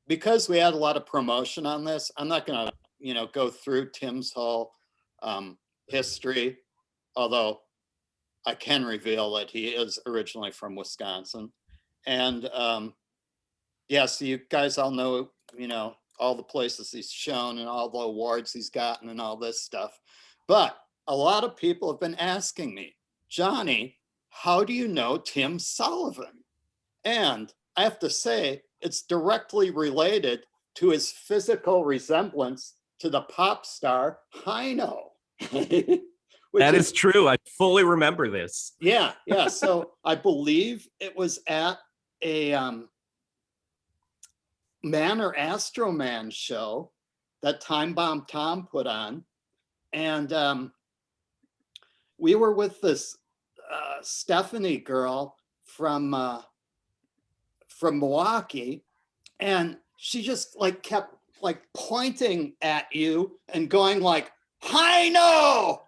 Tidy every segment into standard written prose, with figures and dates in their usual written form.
because we had a lot of promotion on this, I'm not going to, go through Tim's whole history, although I can reveal that he is originally from Wisconsin. And yeah, so you guys all know, all the places he's shown and all the awards he's gotten and all this stuff. But a lot of people have been asking me, Johnny, how do you know Tim Sullivan? And I have to say, it's directly related to his physical resemblance to the pop star Heino. That is true. I fully remember this. Yeah. So I believe it was at a Man or Astro Man show that Time Bomb Tom put on. And we were with this Stephanie girl from Milwaukee, and she just kept pointing at you and going like, Heino!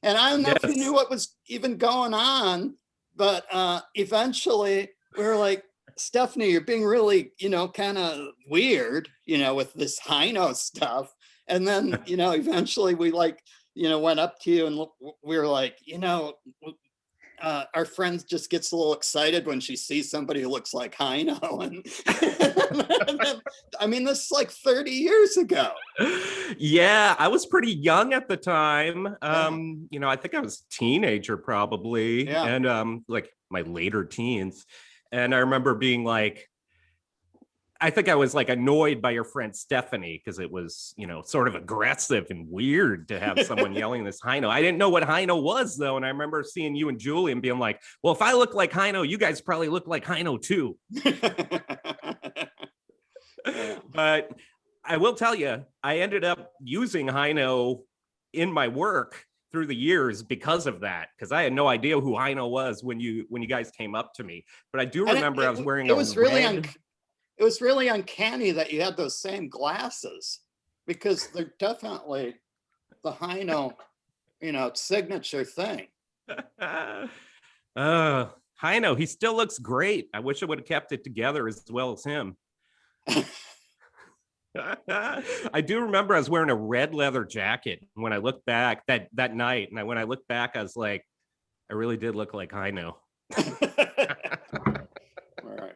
And I don't know if you knew what was even going on, but eventually we were like, Stephanie, you're being really, kind of weird, with this Heino stuff. And then, eventually we went up to you and we were like, our friend just gets a little excited when she sees somebody who looks like Heino. And I mean, this is like 30 years ago. Yeah, I was pretty young at the time. I think I was a teenager probably, and my later teens. And I remember being like, I think I was annoyed by your friend Stephanie because it was, sort of aggressive and weird to have someone yelling this Heino. I didn't know what Heino was though. And I remember seeing you and Julie and being like, well, if I look like Heino, you guys probably look like Heino too. But I will tell you, I ended up using Heino in my work through the years because of that, because I had no idea who Heino was when you guys came up to me. But I do remember I was wearing it was really uncanny that you had those same glasses, because they're definitely the Heino, signature thing. Heino, he still looks great. I wish I would have kept it together as well as him. I do remember I was wearing a red leather jacket when I look back that night. And when I look back, I was like, I really did look like Heino. All right.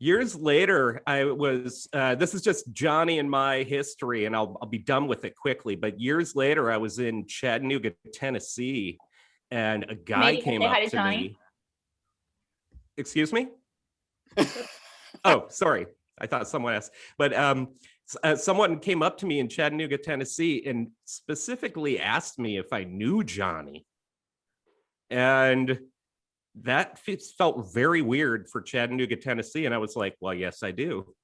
Years later, I was, this is just Johnny and my history, and I'll be done with it quickly. But years later, I was in Chattanooga, Tennessee, and a guy came up to me. Excuse me? Oh, sorry. I thought someone asked. But someone came up to me in Chattanooga, Tennessee, and specifically asked me if I knew Johnny. And that felt very weird for Chattanooga, Tennessee. And I was like, well, yes, I do.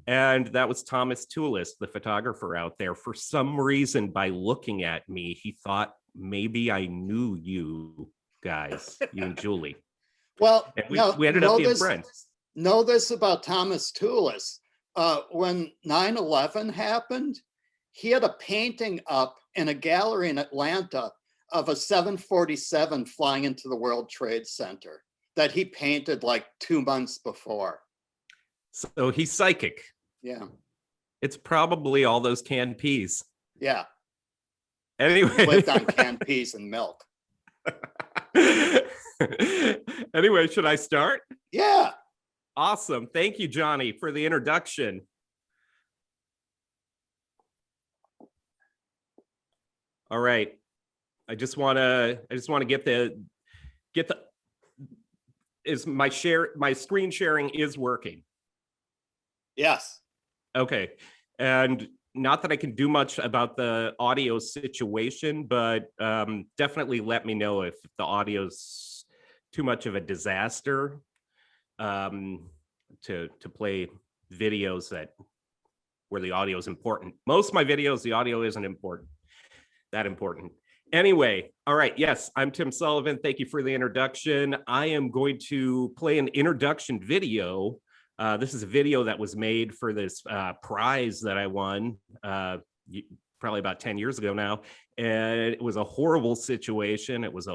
And that was Thomas Toulis, the photographer out there. For some reason, by looking at me, he thought maybe I knew you guys, you and Julie. Well, we ended up being friends. Know this about Thomas Toulis. When 9/11 happened, he had a painting up in a gallery in Atlanta of a 747 flying into the World Trade Center that he painted 2 months before. So he's psychic. Yeah. It's probably all those canned peas. Yeah. Anyway. He lived on canned peas and milk. Anyway, should I start? Yeah. Awesome. Thank you, Johnny, for the introduction. All right. I just want to get the my screen sharing is working. Yes. Okay. And not that I can do much about the audio situation, but definitely let me know if the audio's too much of a disaster to play videos where the audio is important. Most of my videos, the audio isn't that important. Anyway, all right. Yes, I'm Tim Sullivan. Thank you for the introduction. I am going to play an introduction video. This is a video that was made for this prize that I won. probably about 10 years ago now. And it was a horrible situation. It was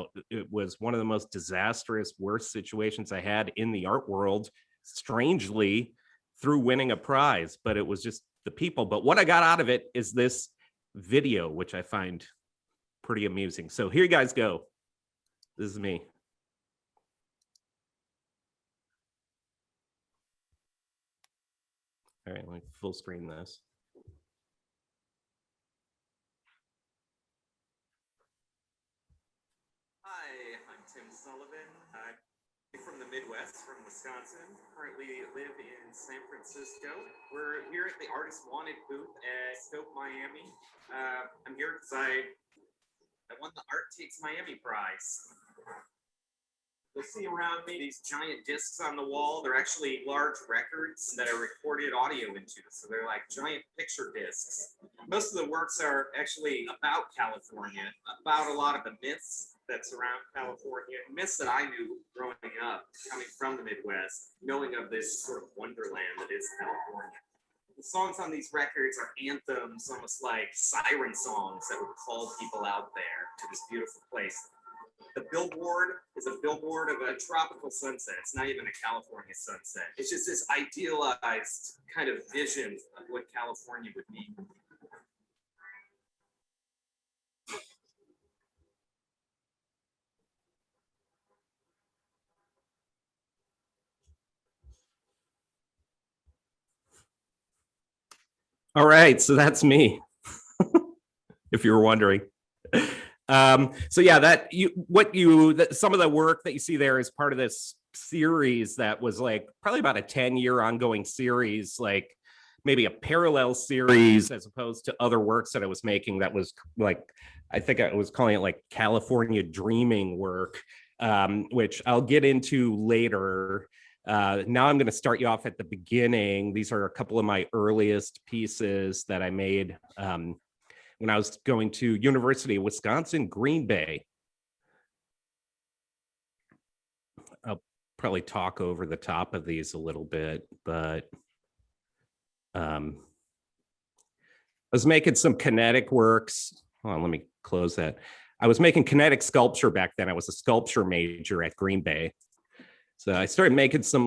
one of the most disastrous, worst situations I had in the art world, strangely, through winning a prize. But it was just the people. But what I got out of it is this video, which I find pretty amusing. So here you guys go. This is me. All right, let me full screen this. Hi, I'm Tim Sullivan. I'm from the Midwest, from Wisconsin. Currently live in San Francisco. We're here at the Artist Wanted booth at Scope Miami. I'm here because I won the Art Takes Miami prize. You'll see around me these giant discs on the wall. They're actually large records that are recorded audio into. So they're like giant picture discs. Most of the works are actually about California, about a lot of the myths that surround California, myths that I knew growing up, coming from the Midwest, knowing of this sort of wonderland that is California. The songs on these records are anthems, almost like siren songs that would call people out there to this beautiful place. The billboard is a billboard of a tropical sunset. It's not even a California sunset. It's just this idealized kind of vision of what California would be. All right, so that's me, if you were wondering. So yeah, some of the work that you see there is part of this series that was like probably about a 10-year ongoing series, like maybe a parallel series as opposed to other works that I was making that was like, I think I was calling it like California dreaming work, which I'll get into later. Now I'm going to start you off at the beginning. These are a couple of my earliest pieces that I made when I was going to University of Wisconsin, Green Bay. I'll probably talk over the top of these a little bit, but I was making some kinetic works. Hold on, let me close that. I was making kinetic sculpture back then. I was a sculpture major at Green Bay. So I started making some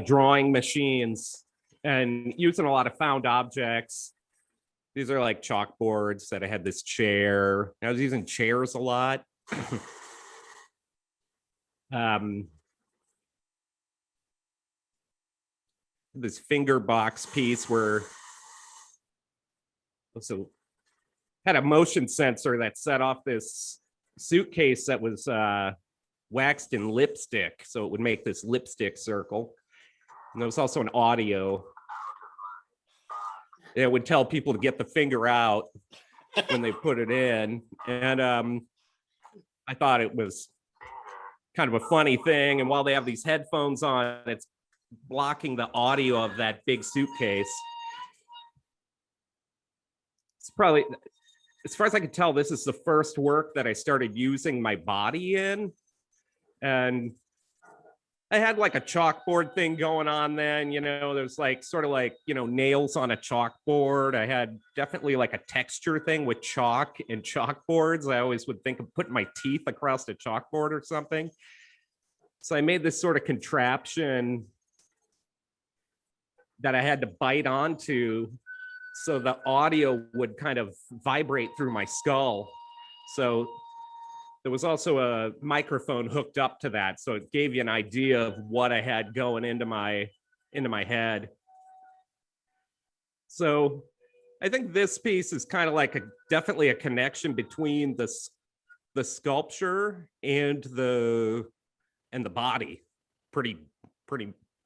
drawing machines and using a lot of found objects. These are like chalkboards that I had this chair. I was using chairs a lot. This finger box piece where so had a motion sensor that set off this suitcase that was waxed in lipstick. So it would make this lipstick circle. And there was also an audio. It would tell people to get the finger out when they put it in. And I thought it was kind of a funny thing. And while they have these headphones on, it's blocking the audio of that big suitcase. It's probably, as far as I could tell, this is the first work that I started using my body in. And I had like a chalkboard thing going on then, there's like sort of like, nails on a chalkboard. I had definitely like a texture thing with chalk and chalkboards. I always would think of putting my teeth across a chalkboard or something. So I made this sort of contraption that I had to bite onto so the audio would kind of vibrate through my skull. So there was also a microphone hooked up to that. So it gave you an idea of what I had going into my head. So I think this piece is kind of like definitely a connection between the sculpture and the body. Pretty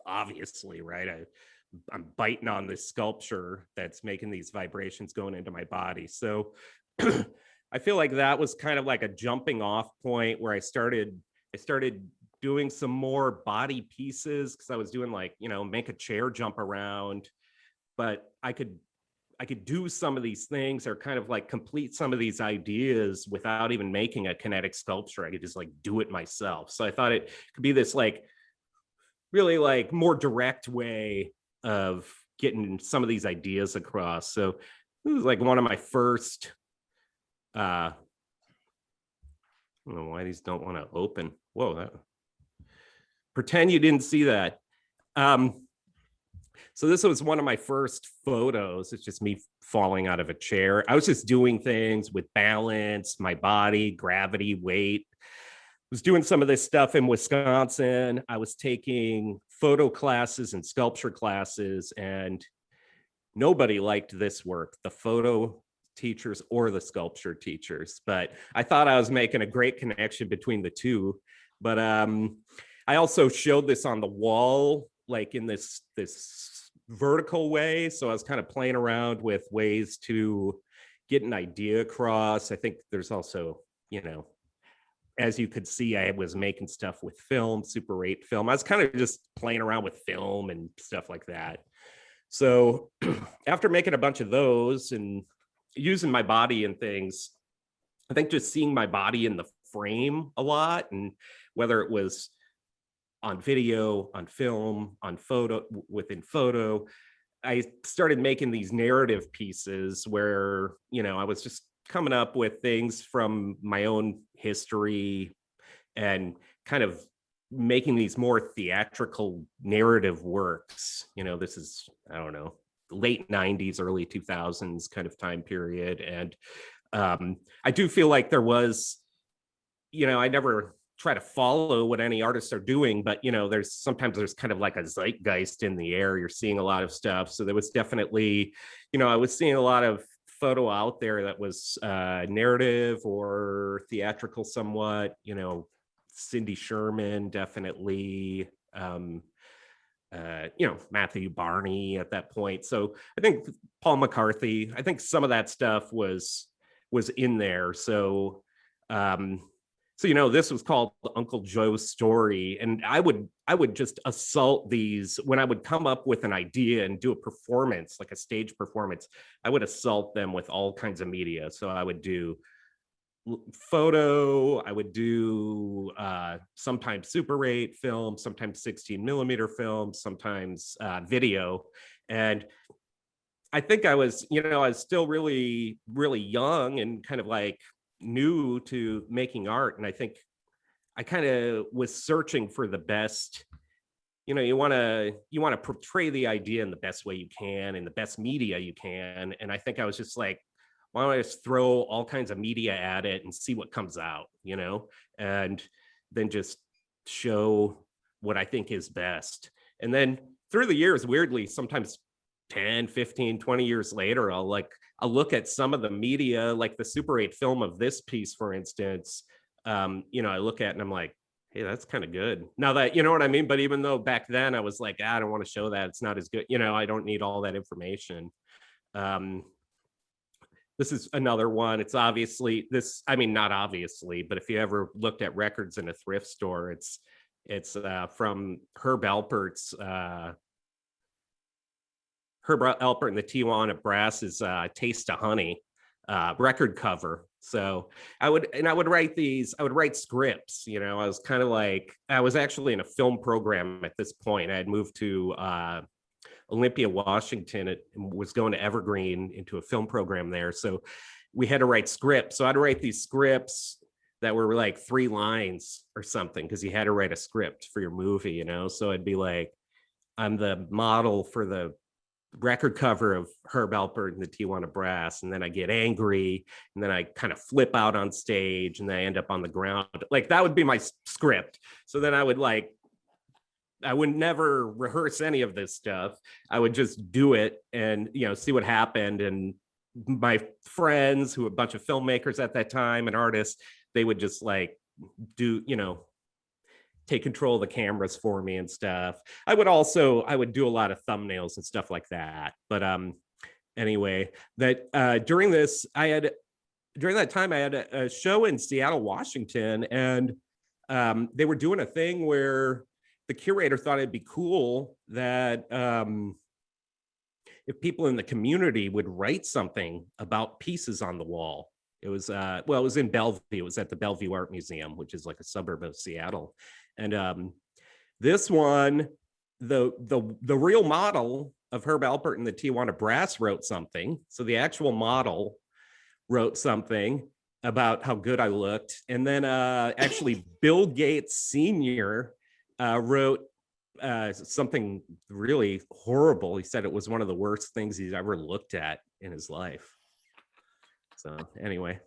obviously, right? I'm biting on this sculpture that's making these vibrations going into my body. So I feel like that was kind of like a jumping off point where I started doing some more body pieces because I was doing like, make a chair jump around, but I could do some of these things or kind of like complete some of these ideas without even making a kinetic sculpture. I could just like do it myself. So I thought it could be this like really like more direct way of getting some of these ideas across. So it was like one of my first, I don't know why these don't want to open. Whoa, pretend you didn't see that. So this was one of my first photos. It's just me falling out of a chair. I was just doing things with balance, my body, gravity, weight. I was doing some of this stuff in Wisconsin. I was taking photo classes and sculpture classes, and nobody liked this work, the photo teachers or the sculpture teachers. But I thought I was making a great connection between the two. But I also showed this on the wall, like in this vertical way. So I was kind of playing around with ways to get an idea across. I think there's also, you know, as you could see, I was making stuff with film, Super 8 film. I was kind of just playing around with film and stuff like that. So after making a bunch of those and using my body and things, I think just seeing my body in the frame a lot, and whether it was on video, on film, on photo, within photo, I started making these narrative pieces where, you know, I was just coming up with things from my own history and kind of making these more theatrical narrative works. You know, this is, I don't know, late 90s, early 2000s kind of time period. And I do feel like there was, you know, I never try to follow what any artists are doing, but, you know, sometimes there's kind of like a zeitgeist in the air. You're seeing a lot of stuff. So there was definitely, you know, I was seeing a lot of photo out there that was narrative or theatrical somewhat, you know, Cindy Sherman, definitely, you know, Matthew Barney at that point. So I think Paul McCarthy, I think some of that stuff was in there. So, so, you know, this was called Uncle Joe's Story. And I would just assault these when I would come up with an idea and do a performance, like a stage performance. I would assault them with all kinds of media. So I would do photo, I would do sometimes Super 8 film, sometimes 16mm film, sometimes video. And I think I was, you know, I was still really, really young and kind of like new to making art. And I think I kind of was searching for the best, you know, you want to portray the idea in the best way you can, in the best media you can. And I think I was just like, why don't I just throw all kinds of media at it and see what comes out, you know, and then just show what I think is best. And then through the years, weirdly, sometimes 10, 15, 20 years later, I'll look at some of the media, like the Super 8 film of this piece, for instance. You know, I look at it and I'm like, hey, that's kind of good. Now that, you know what I mean? But even though back then I was like, I don't want to show that, it's not as good. You know, I don't need all that information. This is another one. It's obviously this, I mean, not obviously, but if you ever looked at records in a thrift store, it's from Herb Alpert's, Herb Alpert and the Tijuana Brass's Taste of Honey record cover. So I would write scripts, you know. I was kind of like, I was actually in a film program at this point. I had moved to Olympia, Washington. It was going to Evergreen into a film program there. So we had to write scripts. So I'd write these scripts that were like 3 lines or something, because you had to write a script for your movie, you know. So I'd be like, I'm the model for the record cover of Herb Alpert and the Tijuana Brass, and then I get angry, and then I kind of flip out on stage, and then I end up on the ground. Like, that would be my script. So then I would never rehearse any of this stuff. I would just do it and, you know, see what happened. And my friends, who were a bunch of filmmakers at that time and artists, they would just like do, you know, take control of the cameras for me and stuff. I would do a lot of thumbnails and stuff like that. But anyway, that during that time I had a show in Seattle, Washington, and they were doing a thing where the curator thought it'd be cool that if people in the community would write something about pieces on the wall. It was it was in Bellevue. It was at the Bellevue Art Museum, which is like a suburb of Seattle. And this one, the real model of Herb Alpert and the Tijuana Brass wrote something. So the actual model wrote something about how good I looked. And then actually Bill Gates Sr. Wrote something really horrible. He said it was one of the worst things he's ever looked at in his life. So anyway,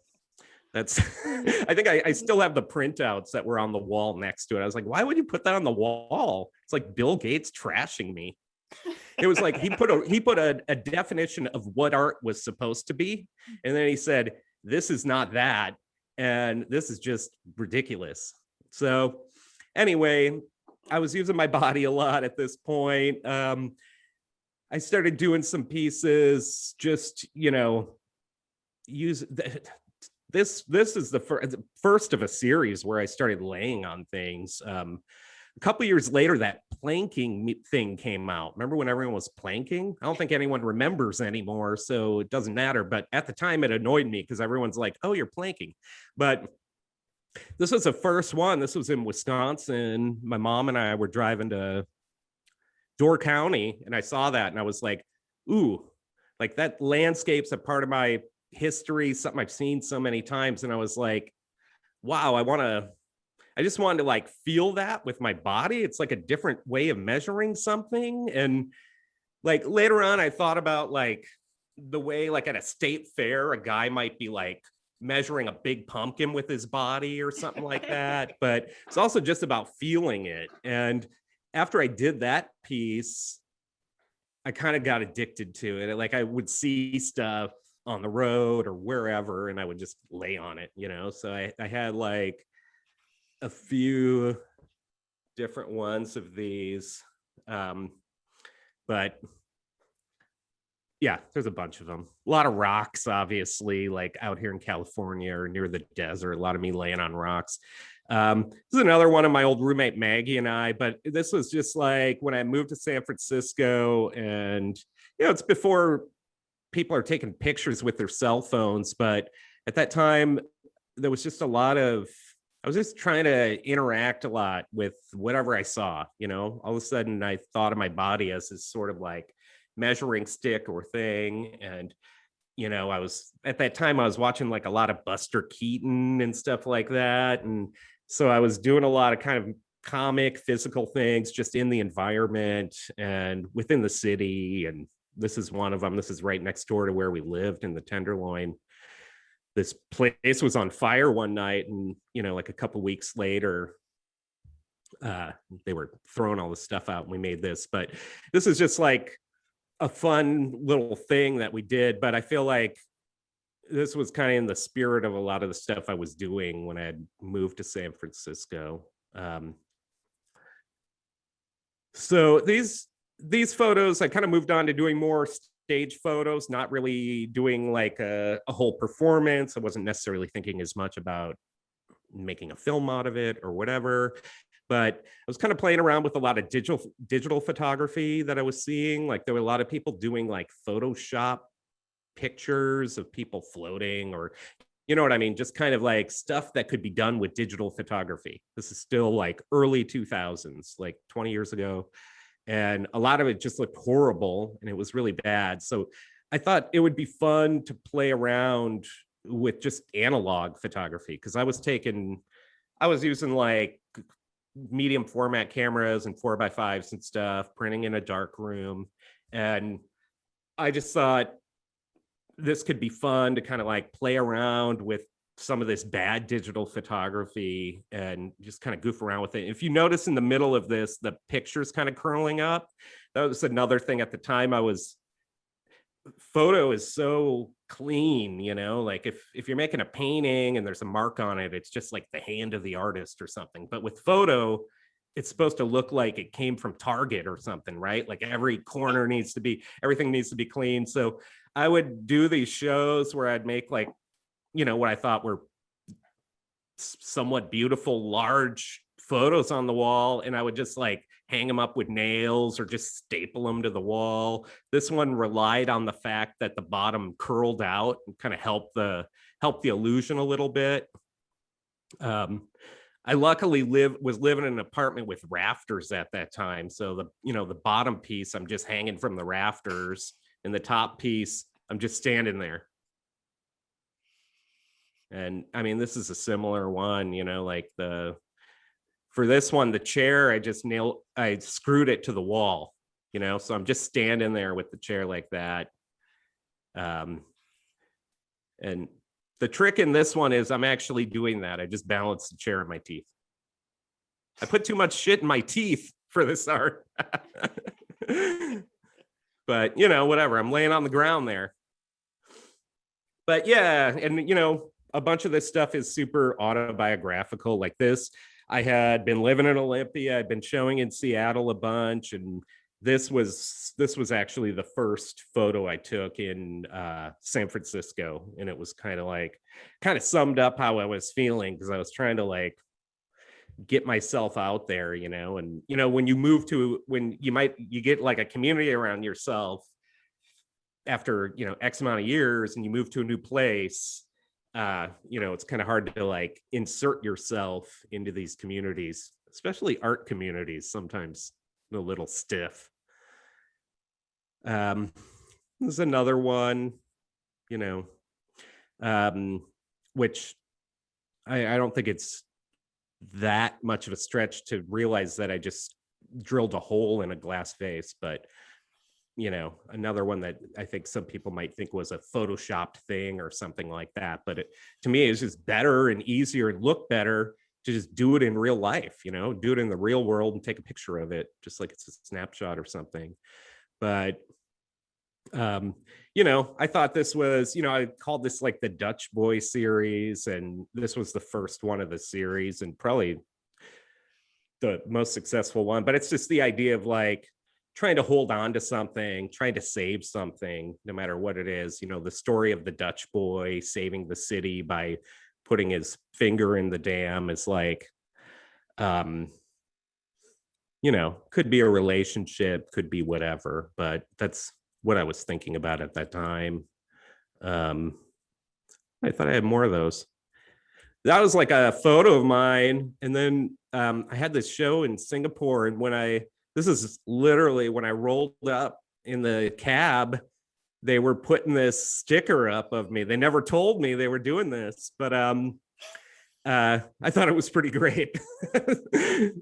that's, I think I still have the printouts that were on the wall next to it. I was like, why would you put that on the wall? It's like Bill Gates trashing me. It was like he put a definition of what art was supposed to be. And then he said, this is not that. And this is just ridiculous. So anyway, I was using my body a lot at this point. I started doing some pieces, just, you know, use this is the first of a series where I started laying on things. A couple years later, that planking thing came out. Remember when everyone was planking? I don't think anyone remembers anymore, so it doesn't matter. But at the time, it annoyed me because everyone's like, oh, you're planking. But this was the first one. This was in Wisconsin. My mom and I were driving to Door County, and I saw that, and I was like, ooh, like that landscape's a part of my history, something I've seen so many times. And I was like, wow, I just wanted to like feel that with my body. It's like a different way of measuring something. And like later on, I thought about like the way like at a state fair, a guy might be like measuring a big pumpkin with his body or something like that. But it's also just about feeling it. And after I did that piece, I kind of got addicted to it. Like I would see stuff on the road or wherever, and I would just lay on it, you know? So I had like a few different ones of these. But yeah, there's a bunch of them. A lot of rocks, obviously, like out here in California or near the desert, a lot of me laying on rocks. This is another one of my old roommate, Maggie, and I, but this was just like when I moved to San Francisco, and, you know, it's before people are taking pictures with their cell phones. But at that time, there was just a lot of, I was just trying to interact a lot with whatever I saw, you know. All of a sudden I thought of my body as this sort of like measuring stick or thing. And, you know, I was, at that time, I was watching like a lot of Buster Keaton and stuff like that. And so I was doing a lot of kind of comic physical things just in the environment and within the city. And this is one of them. This is right next door to where we lived in the Tenderloin. This place was on fire one night, and, you know, like a couple weeks later, they were throwing all the stuff out and we made this. But this is just like a fun little thing that we did. But I feel like this was kind of in the spirit of a lot of the stuff I was doing when I had moved to San Francisco. So these photos, I kind of moved on to doing more stage photos, not really doing like a whole performance. I wasn't necessarily thinking as much about making a film out of it or whatever, but I was kind of playing around with a lot of digital photography that I was seeing. Like there were a lot of people doing like Photoshop pictures of people floating, or, you know what I mean? Just kind of like stuff that could be done with digital photography. This is still like early 2000s, like 20 years ago. And a lot of it just looked horrible and it was really bad. So I thought it would be fun to play around with just analog photography, because I was using like medium format cameras and 4x5s and stuff, printing in a dark room. And I just thought this could be fun to kind of like play around with some of this bad digital photography and just kind of goof around with it. If you notice in the middle of this, the picture's kind of curling up. That was another thing at the time. Photo is so clean, you know, like if you're making a painting and there's a mark on it, it's just like the hand of the artist or something. But with photo, it's supposed to look like it came from Target or something, right? Like every corner everything needs to be clean. So I would do these shows where I'd make like, you know, what I thought were somewhat beautiful, large photos on the wall. And I would just like hang them up with nails or just staple them to the wall. This one relied on the fact that the bottom curled out and kind of helped the illusion a little bit. I luckily was living in an apartment with rafters at that time. So the bottom piece, I'm just hanging from the rafters, and the top piece, I'm just standing there. And I mean, this is a similar one, like for this one, the chair, I screwed it to the wall, so I'm just standing there with the chair like that. And the trick in this one is I'm actually doing that. I just balance the chair in my teeth. I put too much shit in my teeth for this art. But, whatever. I'm laying on the ground there. But yeah, and, a bunch of this stuff is super autobiographical like this. I had been living in Olympia. I'd been showing in Seattle a bunch. And this was actually the first photo I took in San Francisco. And it was kind of summed up how I was feeling, because I was trying to get myself out there, and when you get like a community around yourself after X amount of years, and you move to a new place, it's kind of hard to insert yourself into these communities, especially art communities, sometimes a little stiff. There's another one, which I don't think it's that much of a stretch to realize that I just drilled a hole in a glass vase, but another one that I think some people might think was a photoshopped thing or something like that, but to me it's just better and easier and look better to just do it in real life, do it in the real world and take a picture of it just like it's a snapshot or something. But I thought this was, I called this like the Dutch Boy series, and this was the first one of the series and probably the most successful one. But it's just the idea of trying to hold on to something, trying to save something, no matter what it is. The story of the Dutch boy saving the city by putting his finger in the dam is could be a relationship, could be whatever, but that's what I was thinking about at that time. I thought I had more of those. That was like a photo of mine. And then I had this show in Singapore, and this is literally when I rolled up in the cab, they were putting this sticker up of me. They never told me they were doing this, but I thought it was pretty great.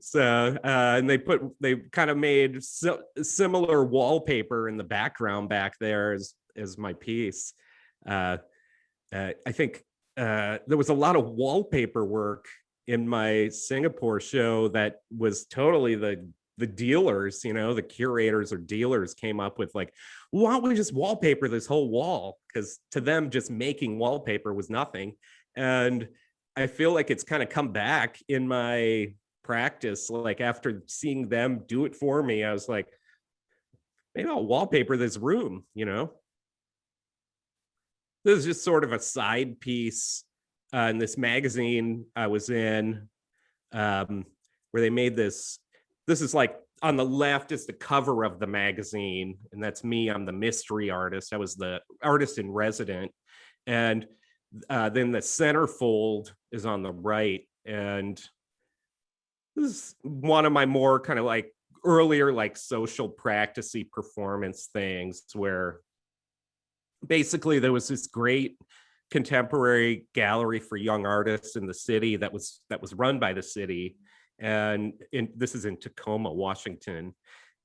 So and they kind of made similar wallpaper in the background back there as my piece. I think there was a lot of wallpaper work in my Singapore show that was totally the dealers, the curators or dealers came up with why don't we just wallpaper this whole wall? Because to them, just making wallpaper was nothing. And I feel like it's kind of come back in my practice. After seeing them do it for me, I was like, maybe I'll wallpaper this room, This is just sort of a side piece in this magazine I was in, where they made this. This is on the left is the cover of the magazine, and that's me. I'm the mystery artist. I was the artist in resident. And then the centerfold is on the right. And this is one of my more kind of earlier social practicey performance things, where basically there was this great contemporary gallery for young artists in the city that was run by the city. And this is in Tacoma, Washington.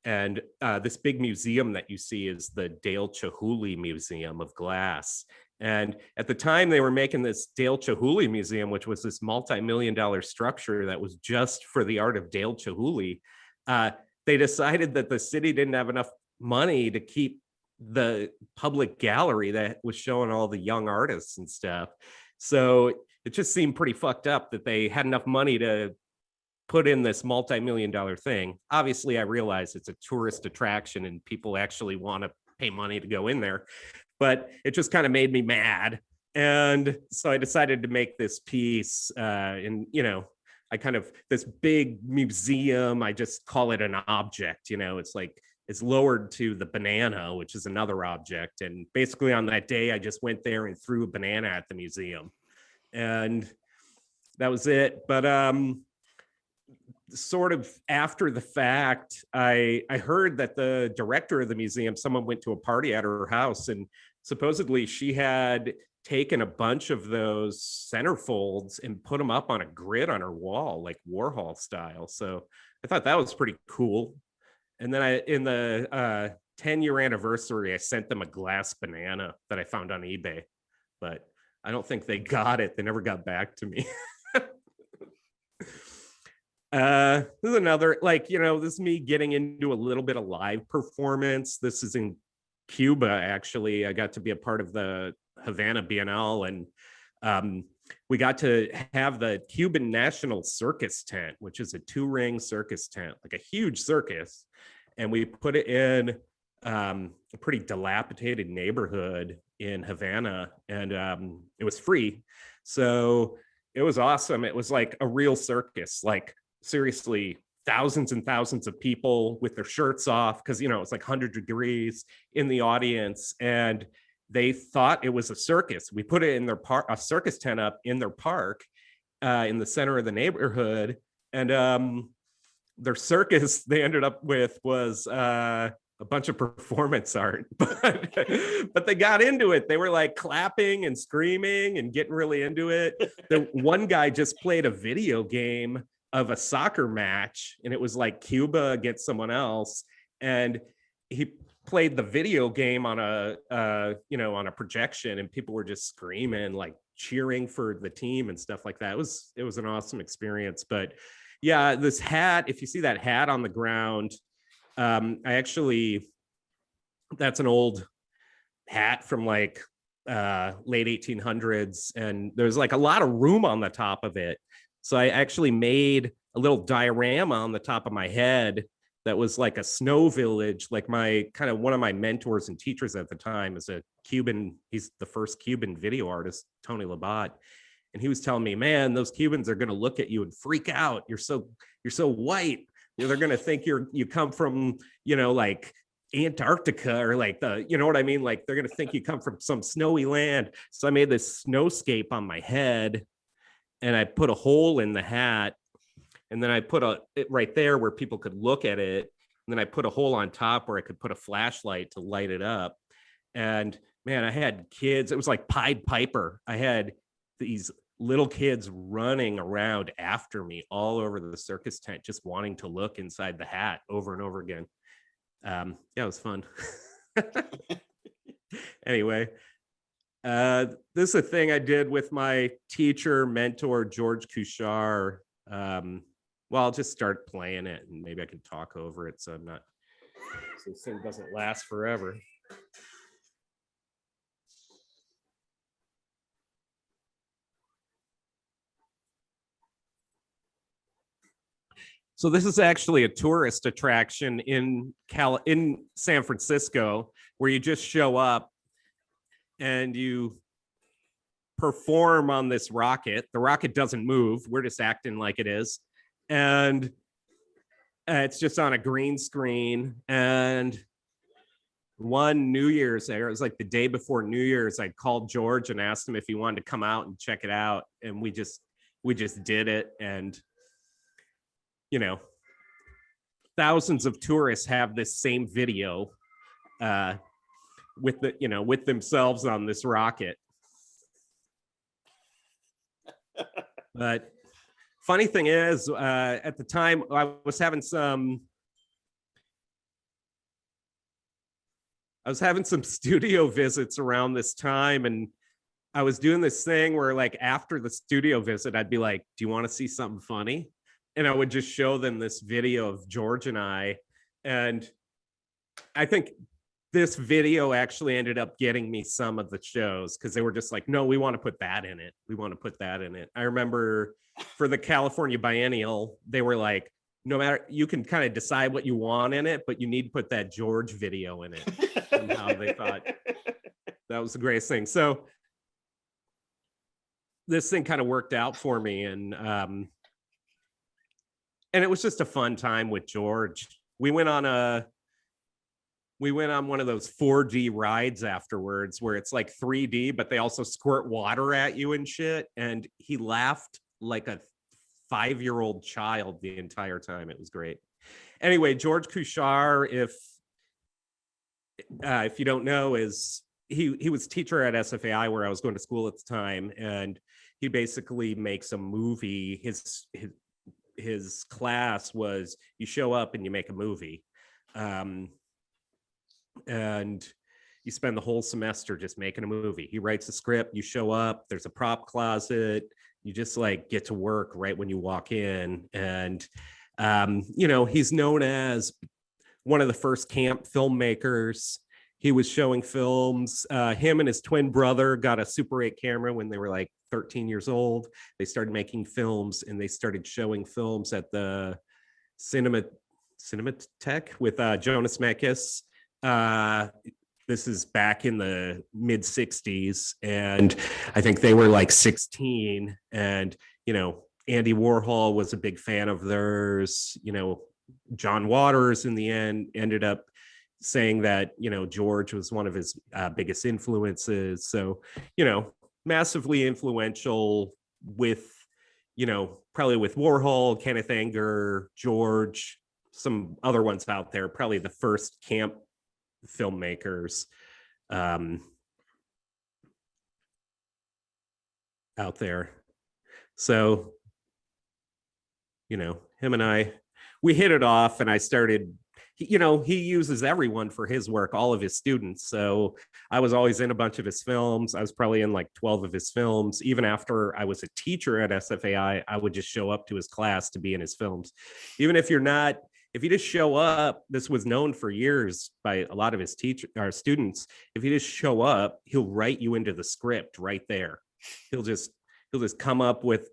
And this big museum that you see is the Dale Chihuly Museum of Glass. And at the time they were making this Dale Chihuly Museum, which was this multi-million-dollar structure that was just for the art of Dale Chihuly, they decided that the city didn't have enough money to keep the public gallery that was showing all the young artists and stuff. So it just seemed pretty fucked up that they had enough money to put in this multi-million-dollar thing. Obviously, I realize it's a tourist attraction and people actually want to pay money to go in there, but it just kind of made me mad. And so I decided to make this piece, and I kind of, this big museum, I just call it an object, it's lowered to the banana, which is another object. And basically on that day, I just went there and threw a banana at the museum. And that was it. But sort of after the fact, I heard that the director of the museum, someone went to a party at her house, and supposedly she had taken a bunch of those centerfolds and put them up on a grid on her wall, like Warhol style. So I thought that was pretty cool. And then in the 10-year anniversary, I sent them a glass banana that I found on eBay, but I don't think they got it. They never got back to me. This is another, like, this is me getting into a little bit of live performance. This is in Cuba, actually. I got to be a part of the Havana Biennale, and we got to have the Cuban National Circus tent, which is a 2-ring circus tent, like a huge circus. And we put it in a pretty dilapidated neighborhood in Havana, and it was free. So it was awesome. It was like a real circus, like seriously, thousands and thousands of people with their shirts off, because it's like 100 degrees in the audience, and they thought it was a circus. We put it in their park, a circus tent up in their park, in the center of the neighborhood, and their circus they ended up with was a bunch of performance art, but they got into it. They were like clapping and screaming and getting really into it. The one guy just played a video game of a soccer match, and it was like Cuba against someone else, and he played the video game on a projection, and people were just screaming, like cheering for the team and stuff like that. It was an awesome experience. But yeah, this hat, if you see that hat on the ground, that's an old hat from like late 1800s, and there's like a lot of room on the top of it. So I actually made a little diorama on the top of my head that was like a snow village. Like one of my mentors and teachers at the time is a Cuban, he's the first Cuban video artist, Tony Labat. And he was telling me, man, those Cubans are going to look at you and freak out. You're so white. They're going to think you come from, like Antarctica, or like what I mean? Like they're going to think you come from some snowy land. So I made this snowscape on my head, and I put a hole in the hat, and then I put it right there where people could look at it. And then I put a hole on top where I could put a flashlight to light it up. And man, I had kids. It was like Pied Piper. I had these little kids running around after me all over the circus tent, just wanting to look inside the hat over and over again. Yeah, it was fun. Anyway, this is a thing I did with my teacher, mentor, George Couchard. Well, I'll just start playing it, and maybe I can talk over it so this thing doesn't last forever. So this is actually a tourist attraction in San Francisco, where you just show up and you perform on this rocket. The rocket doesn't move. We're just acting like it is. And it's just on a green screen. And one New Year's, it was like the day before New Year's, I called George and asked him if he wanted to come out and check it out. And we just did it. And thousands of tourists have this same video with themselves on this rocket. But funny thing is, at the time I was having some studio visits around this time, and I was doing this thing where, like, after the studio visit, I'd be like, do you want to see something funny? And I would just show them this video of George and I. And I think this video actually ended up getting me some of the shows, because they were just like, no, we want to put that in it. We want to put that in it. I remember for the California Biennial, they were like, no matter, you can kind of decide what you want in it, but you need to put that George video in it. Somehow they thought that was the greatest thing. So this thing kind of worked out for me. And it was just a fun time with George. We went on one of those 4D rides afterwards, where it's like 3D, but they also squirt water at you and shit. And he laughed like a 5-year-old child the entire time. It was great. Anyway, George Kuchar, if you don't know, is he was teacher at SFAI where I was going to school at the time, and he basically makes a movie. His class was you show up and you make a movie, and you spend the whole semester just making a movie. He writes a script, you show up, there's a prop closet, you just like get to work right when you walk in. And he's known as one of the first camp filmmakers. He was showing films. Him and his twin brother got a Super 8 camera when they were like 13 years old. They started making films, and they started showing films at the Cinematheque with Jonas Mekas. This is back in the mid 60s. And I think they were like 16. And, Andy Warhol was a big fan of theirs. John Waters in the end ended up saying that, George was one of his biggest influences. So, massively influential with, probably with Warhol, Kenneth Anger, George, some other ones out there, probably the first camp filmmakers out there. So, him and I, we hit it off, and I started, he uses everyone for his work, all of his students. So I was always in a bunch of his films. I was probably in like 12 of his films. Even after I was a teacher at SFAI, I would just show up to his class to be in his films. Even if if you just show up, this was known for years by a lot of his students. If you just show up, he'll write you into the script right there. He'll just come up with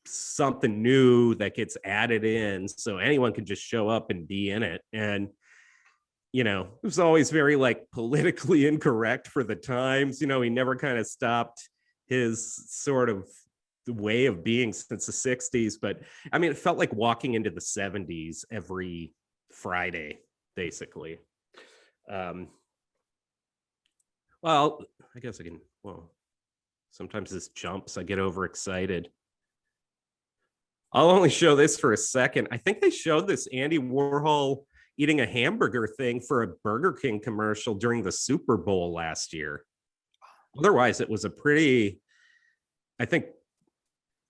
something new that gets added in, so anyone can just show up and be in it. And it was always very like politically incorrect for the times. He never kind of stopped his sort of way of being since the 60s, but I mean, it felt like walking into the 70s every Friday, basically. Well, I guess I can, sometimes this jumps, I get overexcited. I'll only show this for a second. I think they showed this Andy Warhol eating a hamburger thing for a Burger King commercial during the Super Bowl last year. Otherwise, it was a pretty, I think,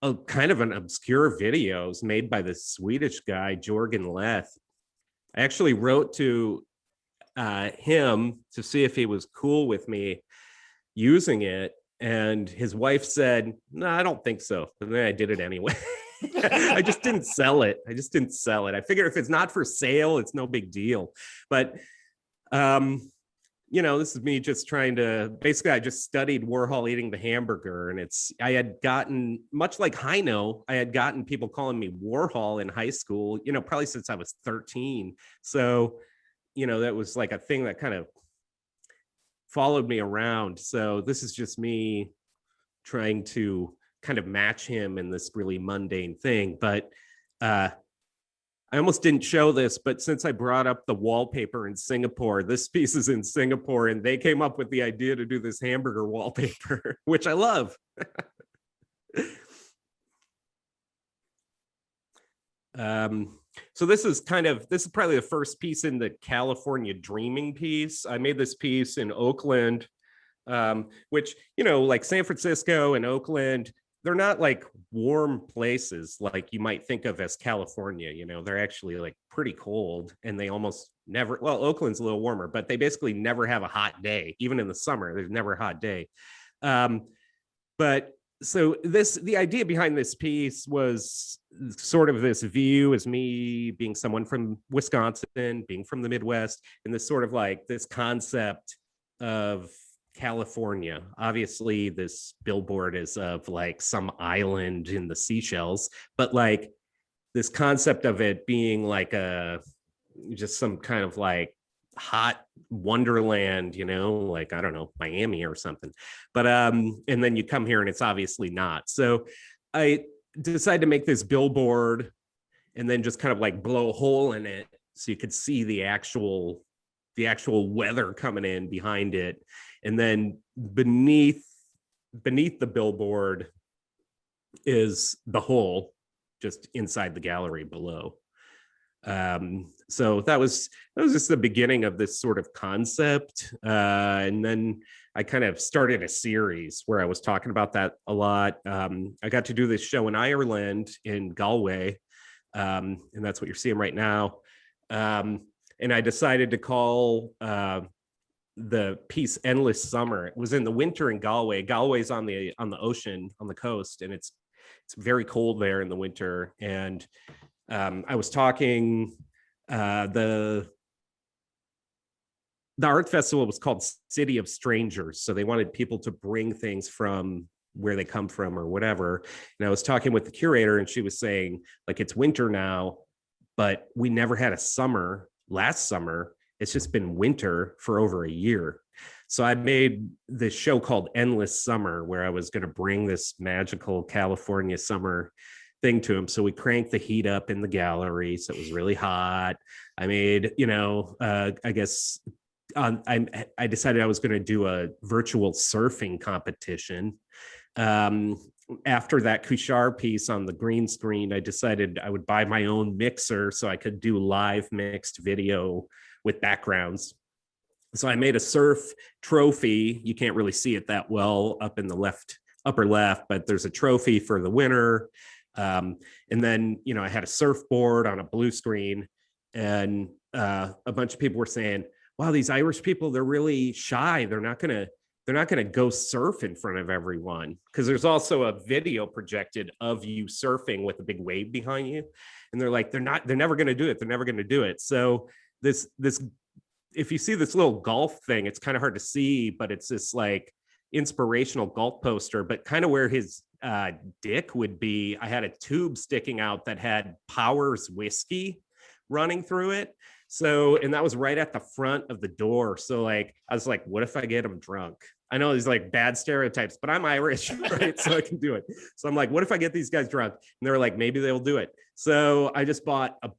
a kind of an obscure videos made by this Swedish guy, Jorgen Leth. I actually wrote to him to see if he was cool with me using it. And his wife said, no, I don't think so. And then I did it anyway. I just didn't sell it. I figured if it's not for sale, it's no big deal. But, this is me just trying to, basically, I just studied Warhol eating the hamburger. And I had gotten, much like Heino, I had gotten people calling me Warhol in high school, probably since I was 13. So, that was like a thing that kind of followed me around. So this is just me trying to kind of match him in this really mundane thing. But I almost didn't show this, but since I brought up the wallpaper in Singapore, this piece is in Singapore, and they came up with the idea to do this hamburger wallpaper, which I love. So this is probably the first piece in the California Dreaming piece. I made this piece in Oakland, which, like San Francisco and Oakland, they're not like warm places like you might think of as California. They're actually like pretty cold, and they almost never, well, Oakland's a little warmer, but they basically never have a hot day. Even in the summer, there's never a hot day. But so the idea behind this piece was sort of this view as me being someone from Wisconsin, being from the Midwest, and this sort of like this concept of California. Obviously, this billboard is of like some island in the Seychelles, but like this concept of it being like just some kind of like hot wonderland, like, I don't know, Miami or something. But and then you come here and it's obviously not. So I decided to make this billboard and then just kind of like blow a hole in it so you could see the actual weather coming in behind it. And then beneath the billboard, is the hole just inside the gallery below. So that was just the beginning of this sort of concept. And then I kind of started a series where I was talking about that a lot. I got to do this show in Ireland, in Galway, and that's what you're seeing right now. And I decided to call the piece "Endless Summer." It was in the winter in Galway. Galway's on the ocean, on the coast, and it's very cold there in the winter. And I was talking, the art festival was called City of Strangers. So they wanted people to bring things from where they come from or whatever. And I was talking with the curator, and she was saying, like, it's winter now, but we never had a summer last summer. It's just been winter for over a year. So I made this show called Endless Summer, where I was going to bring this magical California summer thing to him. So we cranked the heat up in the gallery, so it was really hot. I made, I guess I decided I was going to do a virtual surfing competition. After that Kuchar piece on the green screen, I decided I would buy my own mixer so I could do live mixed video with backgrounds. So I made a surf trophy. You can't really see it that well up in the upper left, but there's a trophy for the winner. And then, I had a surfboard on a blue screen, and a bunch of people were saying, wow, these Irish people, they're really shy. They're not gonna go surf in front of everyone, because there's also a video projected of you surfing with a big wave behind you. And they're like, they're never gonna do it. They're never gonna do it. So this, if you see this little golf thing, it's kind of hard to see, but it's this like inspirational golf poster, but kind of where his dick would be, I had a tube sticking out that had Powers whiskey running through it. So, and that was right at the front of the door. So like, I was like, what if I get him drunk? I know these like bad stereotypes, but I'm Irish, right? So I can do it. So I'm like, what if I get these guys drunk? And they're like, maybe they'll do it. So I just bought a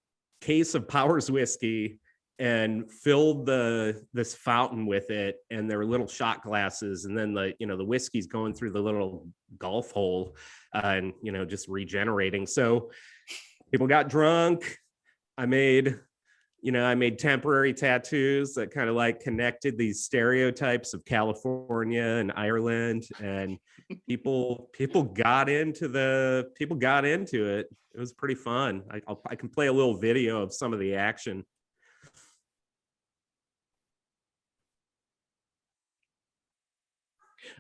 case of Powers whiskey and filled this fountain with it, and there were little shot glasses, and then the whiskey's going through the little golf hole, and just regenerating. So people got drunk. I made temporary tattoos that kind of like connected these stereotypes of California and Ireland, and people got into it. It was pretty fun. I can play a little video of some of the action.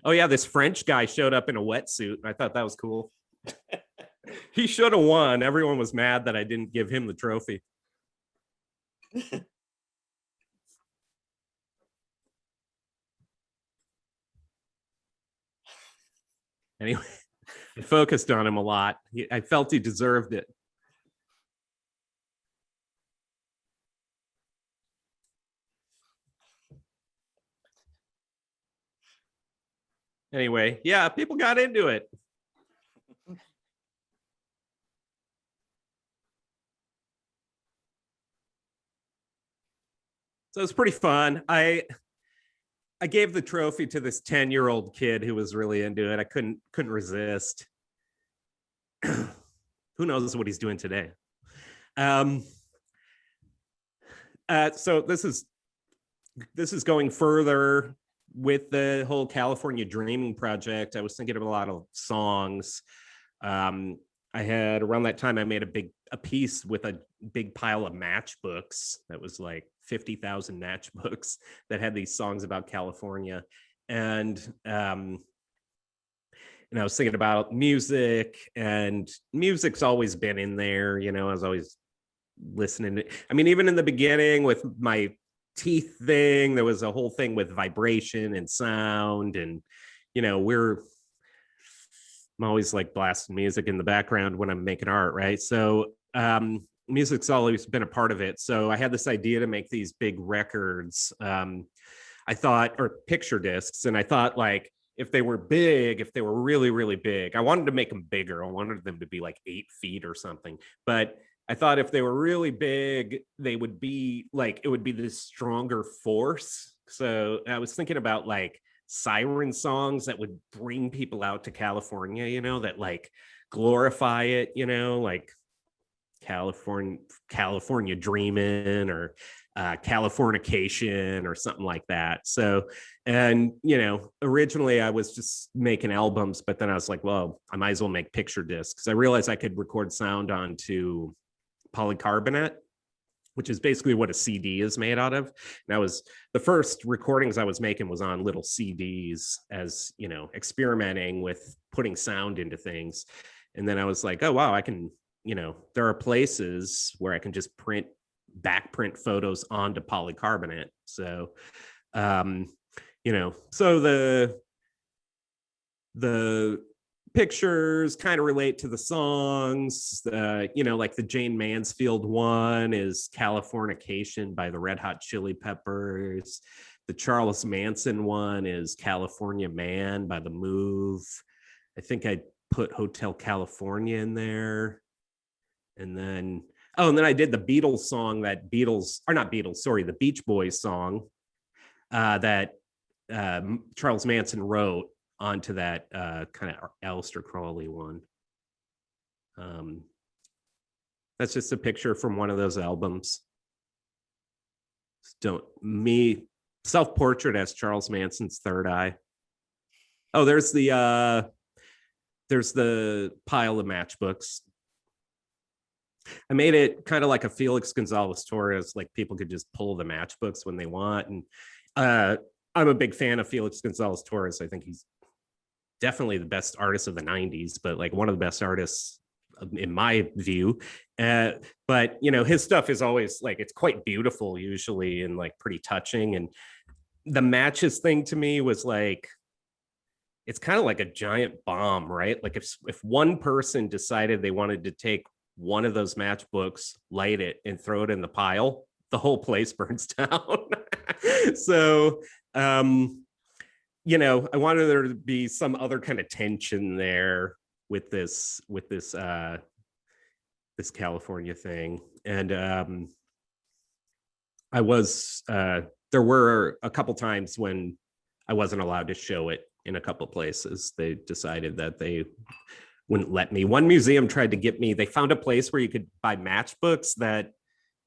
Oh yeah, this French guy showed up in a wetsuit. I thought that was cool. He should have won. Everyone was mad that I didn't give him the trophy. Anyway, I focused on him a lot. I felt he deserved it. Anyway, yeah, people got into it. So it's pretty fun. I gave the trophy to this 10-year-old kid who was really into it. I couldn't resist. Who knows what he's doing today? So this is going further with the whole California Dreaming project. I was thinking of a lot of songs. I had around that time, I made a piece with a big pile of matchbooks that was like 50,000 matchbooks that had these songs about California. And I was thinking about music, and music's always been in there. I was always listening to, even in the beginning with my teeth thing, there was a whole thing with vibration and sound, and I'm always like blasting music in the background when I'm making art, right? So music's always been a part of it. So I had this idea to make these big records, I thought, or picture discs, and I thought, like, if they were really, really big, I wanted to make them bigger. I wanted them to be like 8 feet or something. But I thought if they were really big, they would be like, it would be this stronger force. So I was thinking about like siren songs that would bring people out to California, that like glorify it, you know, like California dreaming or Californication or something like that. So, and you know, originally I was just making albums, but then I was like, well, I might as well make picture discs. I realized I could record sound onto polycarbonate, which is basically what a CD is made out of. And I was, the first recordings I was making was on little CDs, as you know, experimenting with putting sound into things. And then I was like, oh wow, I can, you know, there are places where I can just back print photos onto polycarbonate. So you know, so the pictures kind of relate to the songs. You know, like the Jane Mansfield one is Californication by the Red Hot Chili Peppers. The Charles Manson one is California Man by The Move. I think I put Hotel California in there. And then, oh, and then I did the Beatles song that the Beach Boys song that Charles Manson wrote onto that kind of Aleister Crowley one. That's just a picture from one of those albums. Self-portrait as Charles Manson's third eye. Oh, there's the pile of matchbooks. I made it kind of like a Felix Gonzalez Torres, like people could just pull the matchbooks when they want. And I'm a big fan of Felix Gonzalez Torres. I think he's definitely the best artist of the 90s, but like one of the best artists in my view. But you know, his stuff is always like, it's quite beautiful usually and like pretty touching. And the matches thing to me was like, it's kind of like a giant bomb, right? Like if one person decided they wanted to take one of those matchbooks, light it, and throw it in the pile, the whole place burns down. So, you know, I wanted there to be some other kind of tension there with this California thing. And there were a couple times when I wasn't allowed to show it in a couple places. They decided that they wouldn't let me. One museum tried to get me, they found a place where you could buy matchbooks that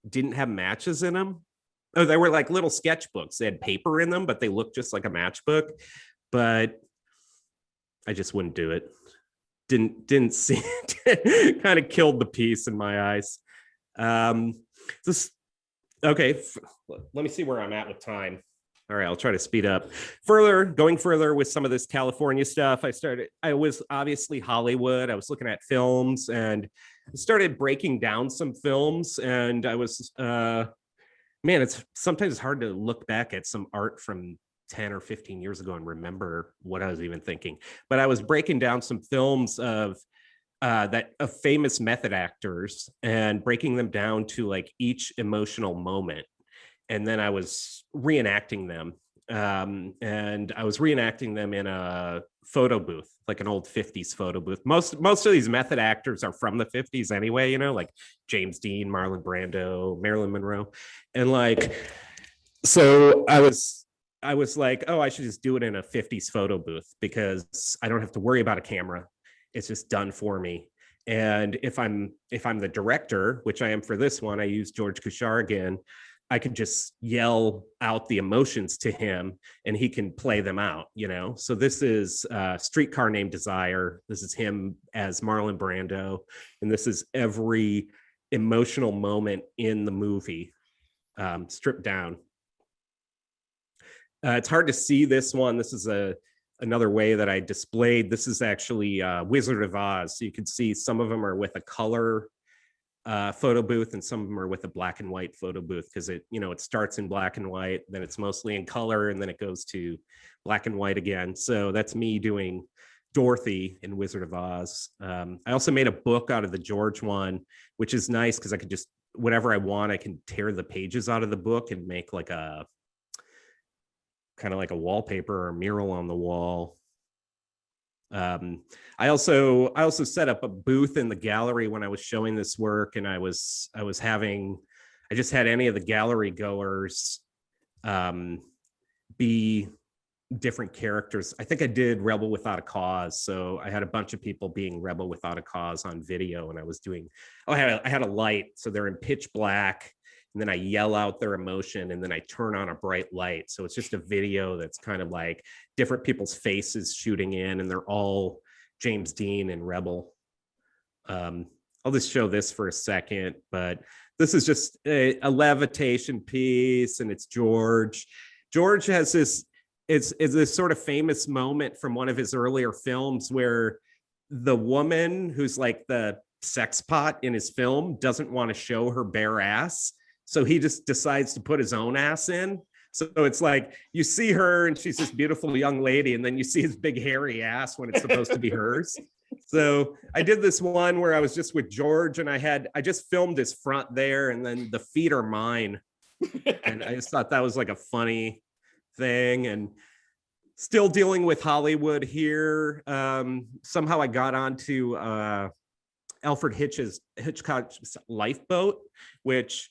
didn't have matches in them. Oh, they were like little sketchbooks. They had paper in them, but they looked just like a matchbook. But I just wouldn't do it. Didn't see it. Kind of killed the piece in my eyes. Okay, let me see where I'm at with time. All right, I'll try to speed up. Going further with some of this California stuff, I was obviously Hollywood. I was looking at films and started breaking down some films. And I was, man, it's sometimes hard to look back at some art from 10 or 15 years ago and remember what I was even thinking. But I was breaking down some films of famous method actors and breaking them down to like each emotional moment. And then I was reenacting them. And I was reenacting them in a photo booth, like an old 50s photo booth. Most of these method actors are from the 50s anyway, you know, like James Dean, Marlon Brando, Marilyn Monroe. And like, so I was like, oh, I should just do it in a 50s photo booth because I don't have to worry about a camera. It's just done for me. And if I'm the director, which I am for this one, I use George Kuchar again, I could just yell out the emotions to him and he can play them out, you know? So this is Streetcar Named Desire. This is him as Marlon Brando. And this is every emotional moment in the movie stripped down. It's hard to see this one. This is another way that I displayed. This is actually Wizard of Oz. So you can see some of them are with a color photo booth and some of them are with a black and white photo booth because it starts in black and white, then it's mostly in color, and then it goes to black and white again. So that's me doing Dorothy in Wizard of Oz. I also made a book out of the George one, which is nice because I could just, whatever I want, I can tear the pages out of the book and make like a kind of like a wallpaper or a mural on the wall. I also set up a booth in the gallery when I was showing this work, and I just had any of the gallery goers be different characters. I think I did Rebel Without a Cause. So I had a bunch of people being Rebel Without a Cause on video, and I was doing, I had a light. So they're in pitch black, and then I yell out their emotion, and then I turn on a bright light. So it's just a video that's kind of like different people's faces shooting in, and they're all James Dean and Rebel. I'll just show this for a second, but this is just a levitation piece, and it's George. George has this, it's this sort of famous moment from one of his earlier films where the woman who's like the sex pot in his film doesn't want to show her bare ass. So he just decides to put his own ass in. So it's like you see her and she's this beautiful young lady, and then you see his big hairy ass when it's supposed to be hers. So I did this one where I was just with George, and I just filmed his front there, and then the feet are mine. And I just thought that was like a funny thing. And still dealing with Hollywood here. Somehow I got onto Alfred Hitchcock's Lifeboat, which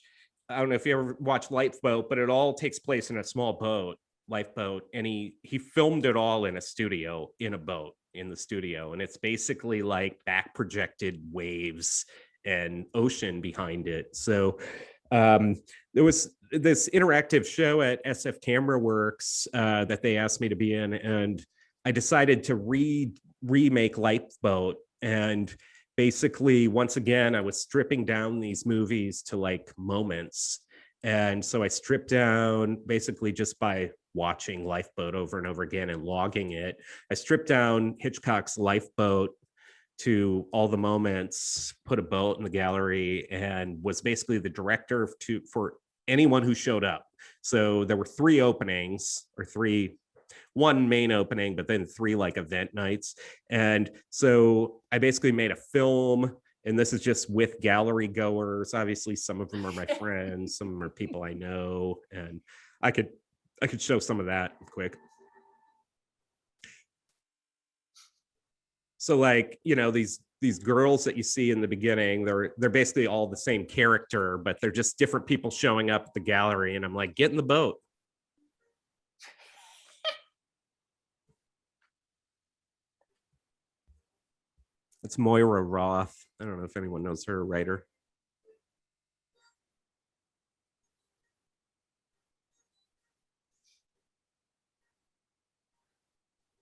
I don't know if you ever watched Lifeboat, but it all takes place in a small boat, Lifeboat. And he filmed it all in a studio, in a boat in the studio. And it's basically like back projected waves and ocean behind it. So there was this interactive show at SF Camera Works that they asked me to be in, and I decided to remake Lifeboat. And basically, once again, I was stripping down these movies to like moments. And so I stripped down basically just by watching Lifeboat over and over again and logging it. I stripped down Hitchcock's Lifeboat to all the moments, put a boat in the gallery, and was basically the director for anyone who showed up. So there were 3 openings, or 1 main opening, but then 3 like event nights. And so I basically made a film, and this is just with gallery goers. Obviously, some of them are my friends, some of them are people I know, and I could show some of that quick. So like, you know, these girls that you see in the beginning, they're basically all the same character, but they're just different people showing up at the gallery. And I'm like, get in the boat. It's Moira Roth. I don't know if anyone knows her, writer.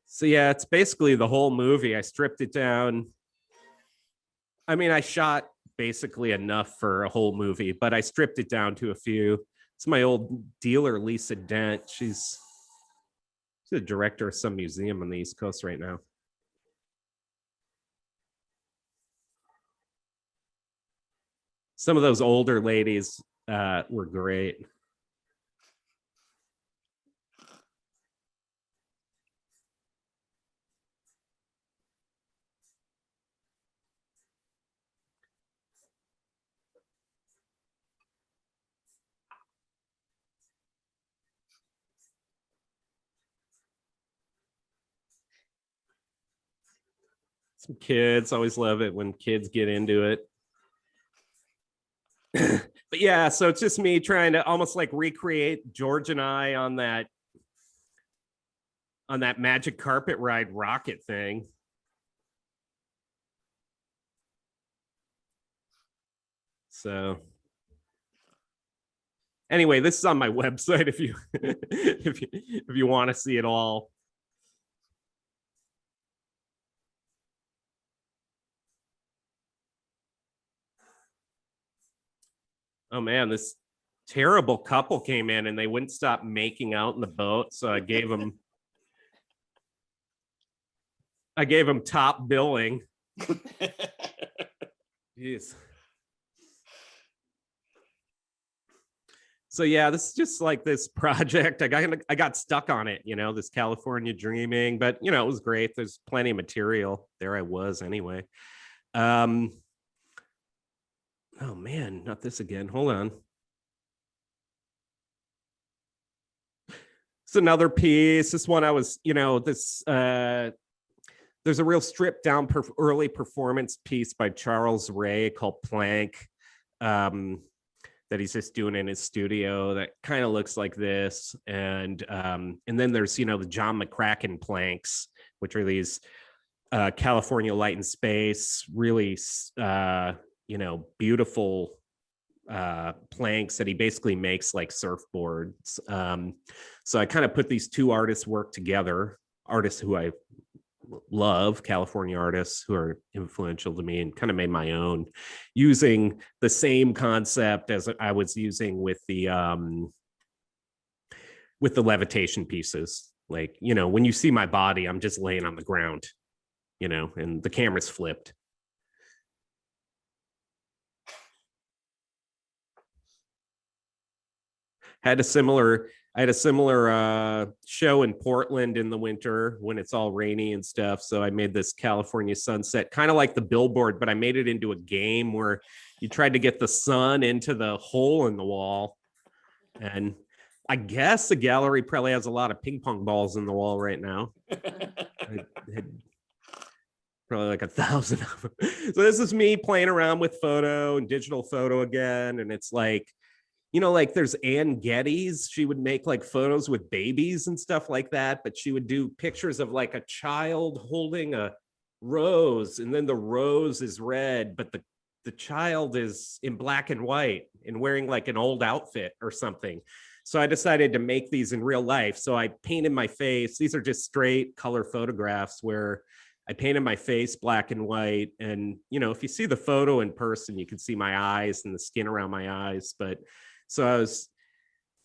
So yeah, it's basically the whole movie. I stripped it down. I mean, I shot basically enough for a whole movie, but I stripped it down to a few. It's my old dealer, Lisa Dent. She's a director of some museum on the East Coast right now. Some of those older ladies were great. Some kids, always love it when kids get into it. But yeah, so it's just me trying to almost like recreate George and I on that magic carpet ride rocket thing. So anyway, this is on my website if you if you want to see it all. Oh man, this terrible couple came in and they wouldn't stop making out in the boat. So I gave them top billing. Jeez. So yeah, this is just like this project. I got stuck on it, you know, this California dreaming, but you know, it was great. There's plenty of material. There I was anyway. Oh man, not this again. Hold on. It's another piece. This one I was, you know, there's a real stripped down early performance piece by Charles Ray called Plank. that he's just doing in his studio that kind of looks like this. And then there's, you know, the John McCracken planks, which are these California Light and Space, really, you know, beautiful planks that he basically makes like surfboards. So I kind of put these two artists' work together, artists who I love, California artists who are influential to me, and kind of made my own using the same concept as I was using with the levitation pieces. Like, you know, when you see my body, I'm just laying on the ground, you know, and the camera's flipped. I had a similar show in Portland in the winter when it's all rainy and stuff. So I made this California sunset, kind of like the billboard, but I made it into a game where you tried to get the sun into the hole in the wall. And I guess the gallery probably has a lot of ping pong balls in the wall right now. I had probably like 1,000 of them. So this is me playing around with photo and digital photo again. And it's like, you know, like there's Ann Geddes. She would make like photos with babies and stuff like that, but she would do pictures of like a child holding a rose, and then the rose is red, but the child is in black and white and wearing like an old outfit or something. So I decided to make these in real life. So I painted my face. These are just straight color photographs where I painted my face black and white. And, you know, if you see the photo in person, you can see my eyes and the skin around my eyes. But so I was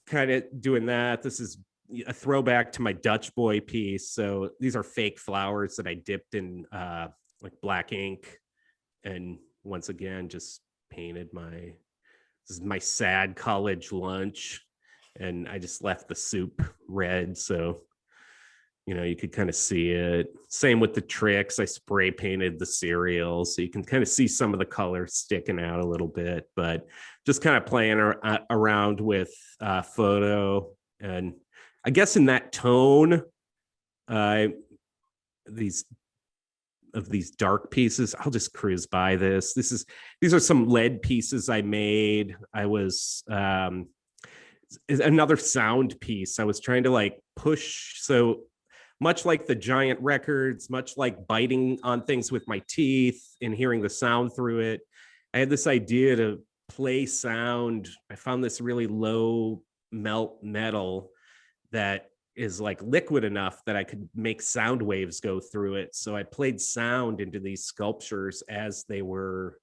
kind of doing that. This is a throwback to my Dutch boy piece. So these are fake flowers that I dipped in like black ink. And once again, just painted this is my sad college lunch. And I just left the soup red. So, you know, you could kind of see it. Same with the tricks. I spray painted the cereal. So you can kind of see some of the color sticking out a little bit, but just kind of playing around with photo. And I guess in that tone, these dark pieces, I'll just cruise by this. These are some lead pieces I made. I was another sound piece. I was trying to like push, so much like the giant records, much like biting on things with my teeth and hearing the sound through it, I had this idea to play sound. I found this really low melt metal that is like liquid enough that I could make sound waves go through it. So I played sound into these sculptures as they were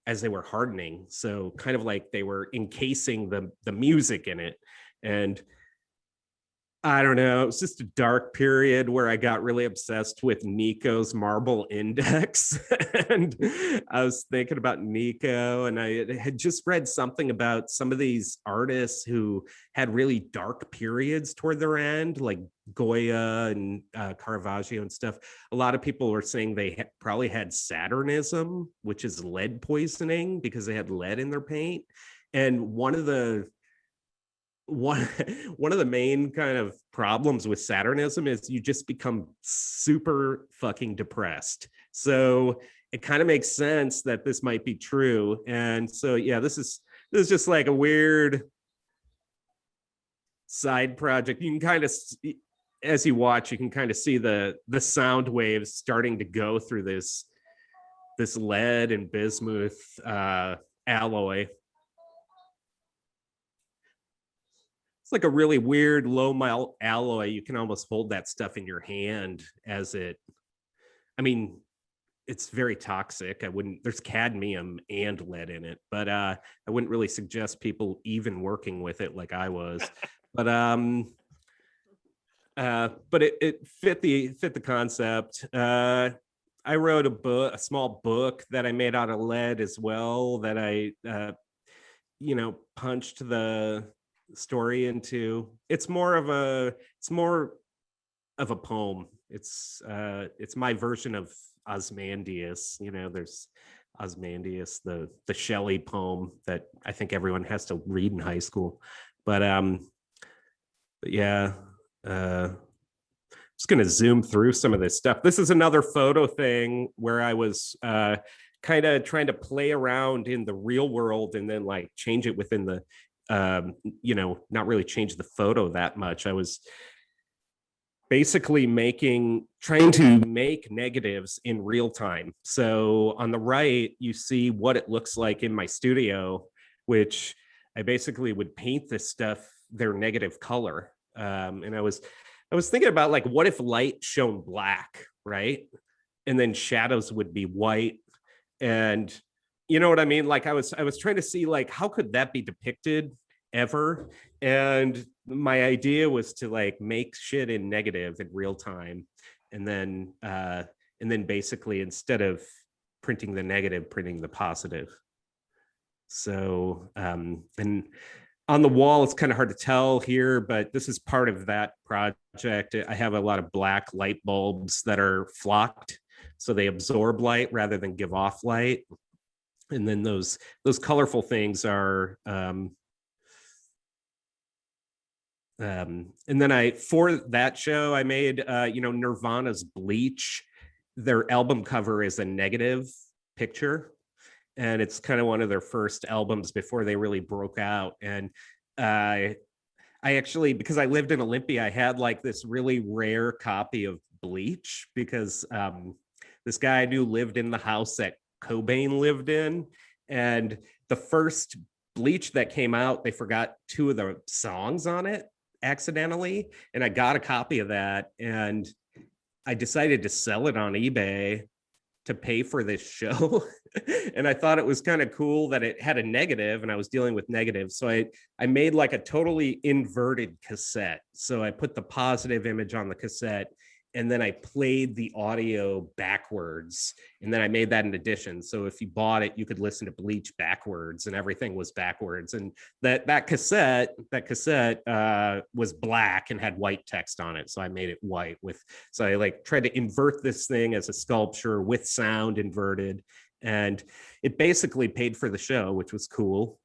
hardening. So kind of like they were encasing the music in it. And I don't know, it was just a dark period where I got really obsessed with Nico's Marble Index. And I was thinking about Nico, and I had just read something about some of these artists who had really dark periods toward their end, like Goya and Caravaggio and stuff. A lot of people were saying they probably had Saturnism, which is lead poisoning because they had lead in their paint. And one of the main kind of problems with Saturnism is you just become super fucking depressed. So it kind of makes sense that this might be true. And so, yeah, this is just like a weird side project. You can kind of, as you watch, you can kind of see the sound waves starting to go through this lead and bismuth alloy. It's like a really weird low melt alloy. You can almost hold that stuff in your hand it's very toxic. There's cadmium and lead in it, but I wouldn't really suggest people even working with it like I was. But it fit the concept. I wrote a small book that I made out of lead as well that I punched the story into. It's more of a poem. It's my version of Ozymandias. There's Ozymandias, the Shelley poem that I think everyone has to read in high school. But yeah, just gonna zoom through some of this stuff. This is another photo thing where I was kind of trying to play around in the real world and then like change it within the, not really change the photo that much. I was basically trying to make negatives in real time. So on the right, you see what it looks like in my studio, which I basically would paint this stuff their negative color. And I was thinking about like, what if light shone black, right? And then shadows would be white. And you know what I mean? Like I was trying to see like, how could that be depicted ever? And my idea was to like make shit in negative in real time. And then basically instead of printing the negative, printing the positive. So, and on the wall, it's kind of hard to tell here, but this is part of that project. I have a lot of black light bulbs that are flocked, so they absorb light rather than give off light. And then those colorful things are, and then for that show, I made, Nirvana's Bleach. Their album cover is a negative picture. And it's kind of one of their first albums before they really broke out. And I actually, because I lived in Olympia, I had like this really rare copy of Bleach because this guy I knew lived in the house that Cobain lived in. And the first Bleach that came out, they forgot 2 of the songs on it accidentally. And I got a copy of that. And I decided to sell it on eBay to pay for this show. And I thought it was kind of cool that it had a negative and I was dealing with negatives. So I made like a totally inverted cassette. So I put the positive image on the cassette and then I played the audio backwards. And then I made that an addition. So if you bought it, you could listen to Bleach backwards and everything was backwards. And that cassette was black and had white text on it. So I made it white so I like tried to invert this thing as a sculpture with sound inverted. And it basically paid for the show, which was cool.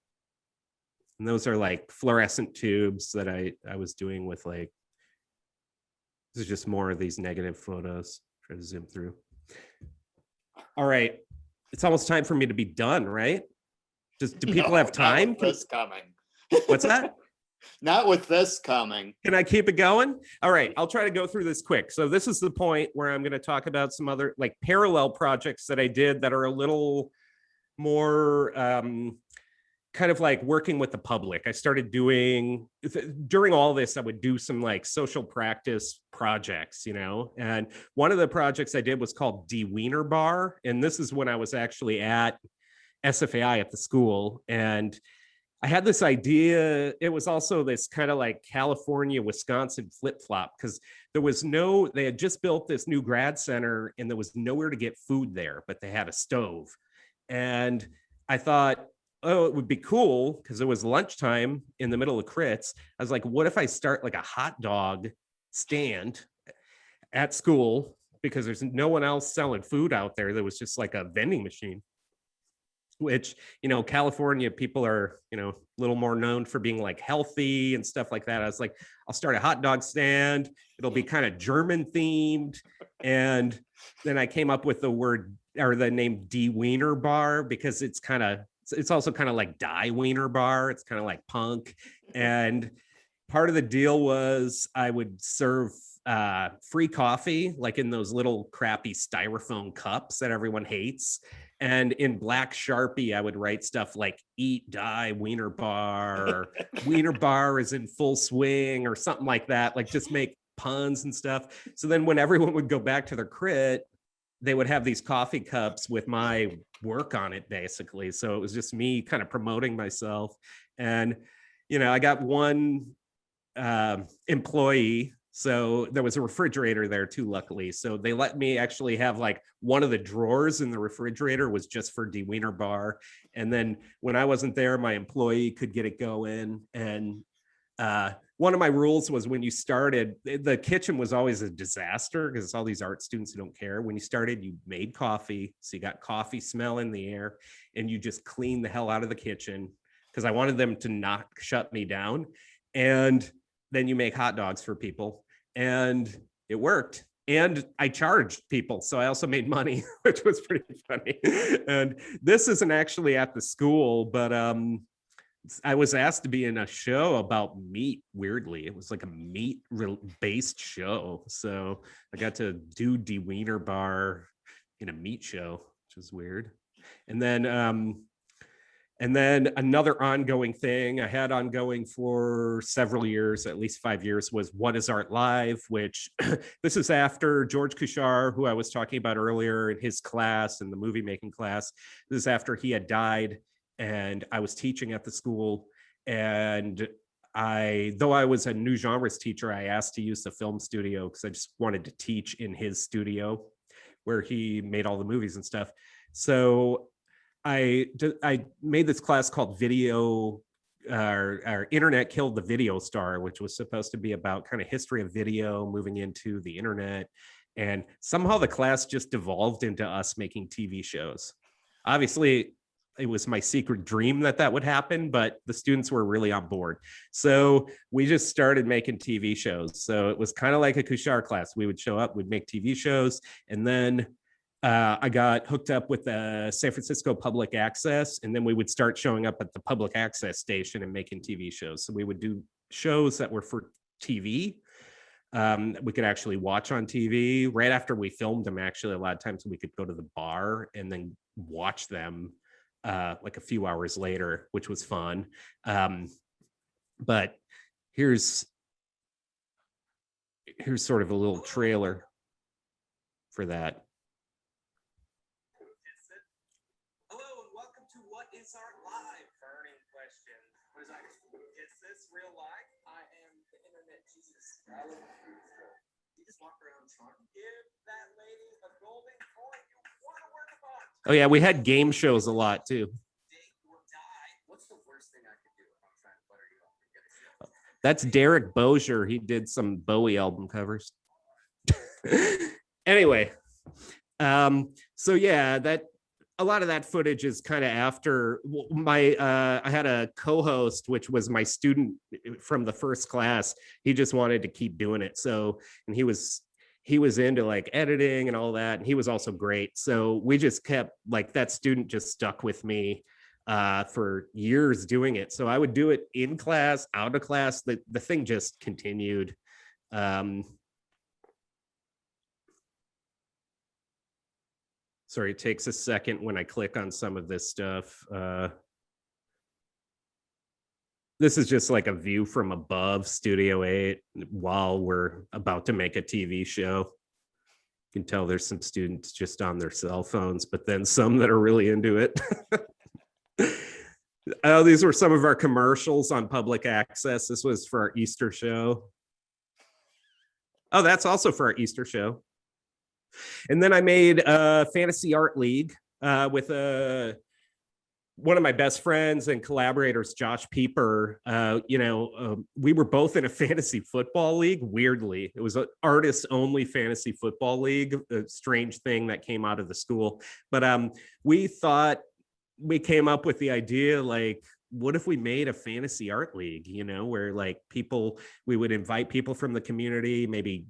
And those are like fluorescent tubes that I was doing with like, this is just more of these negative photos. Try to zoom through. All right. It's almost time for me to be done, right? Do people have time? Not with this coming. What's that? Not with this coming. Can I keep it going? All right. I'll try to go through this quick. So this is the point where I'm going to talk about some other like parallel projects that I did that are a little more kind of like working with the public. I started doing, during all this, I would do some like social practice projects, and one of the projects I did was called De-Wiener Bar. And this is when I was actually at SFAI at the school. And I had this idea. It was also this kind of like California, Wisconsin flip-flop because they had just built this new grad center and there was nowhere to get food there, but they had a stove. And I thought, oh, it would be cool because it was lunchtime in the middle of crits. I was like, what if I start like a hot dog stand at school because there's no one else selling food out there. There was just like a vending machine, which, California people are, a little more known for being like healthy and stuff like that. I was like, I'll start a hot dog stand. It'll be kind of German themed. And then I came up with the name De-Wiener Bar because it's also kind of like Die Wiener Bar. It's kind of like punk. And part of the deal was I would serve free coffee, like in those little crappy styrofoam cups that everyone hates. And in black Sharpie, I would write stuff like eat, die, Wiener Bar, or Wiener Bar is in full swing or something like that. Like just make puns and stuff. So then when everyone would go back to their crit, they would have these coffee cups with my work on it, basically. So it was just me kind of promoting myself. And, I got one employee. So there was a refrigerator there too, luckily. So they let me actually have like one of the drawers in the refrigerator was just for De-Wiener Bar. And then when I wasn't there, my employee could get it going. And one of my rules was when you started, the kitchen was always a disaster because it's all these art students who don't care. When you started, you made coffee. So you got coffee smell in the air and you just clean the hell out of the kitchen because I wanted them to not shut me down. And then you make hot dogs for people. And it worked. and I charged people. So I also made money, which was pretty funny. And this isn't actually at the school, but I was asked to be in a show about meat. Weirdly, it was like a meat based show. So I got to do Die Wiener Bar in a meat show, which was weird. And then another ongoing thing I had ongoing for several years, at least 5 years, was What is Art Live, which this is after George Kuchar, who I was talking about earlier, in his class, in the movie making class. This is after he had died, and I was teaching at the school. And though I was a new genres teacher, I asked to use the film studio because I just wanted to teach in his studio where he made all the movies and stuff. So I made this class called Video, our Internet Killed the Video Star, which was supposed to be about kind of history of video moving into the internet. And somehow the class just devolved into us making TV shows. Obviously, it was my secret dream that would happen, but the students were really on board. So we just started making TV shows. So it was kind of like a Kuchar class. We would show up, we'd make TV shows, and then I got hooked up with the San Francisco Public Access, and then we would start showing up at the public access station and making TV shows. So we would do shows that were for TV. We could actually watch on TV. Right after we filmed them, actually, a lot of times we could go to the bar and then watch them like a few hours later, which was fun. But here's sort of a little trailer for that. Hello and welcome to What is Art Live? Burning question. What is that? Is this real life? I am the internet Jesus. You just walk around charm. Give that lady a golden coin. You want to work a bunch. Oh yeah, we had game shows a lot too. What's the worst thing I could do if I'm trying to butter you up and get a show? That's Derek Bozier. He did some Bowie album covers. Anyway, so yeah, that a lot of that footage is kind of after my I had a co-host, which was my student from the first class. He just wanted to keep doing it. So, and he was into like editing and all that, and he was also great. So we just kept, like, that student just stuck with me for years doing it. So I would do it in class, out of class. The thing just continued. Sorry, it takes a second when I click on some of this stuff. This is just like a view from above Studio 8 while we're about to make a TV show. You can tell there's some students just on their cell phones, but then some that are really into it. These were some of our commercials on public access. This was for our Easter show. Oh, that's also for our Easter show. And then I made a Fantasy Art League with one of my best friends and collaborators, Josh Pieper. We were both in a fantasy football league. Weirdly, it was an artist-only fantasy football league, a strange thing that came out of the school. But we came up with the idea, like, what if we made a fantasy art league, where like we would invite people from the community, maybe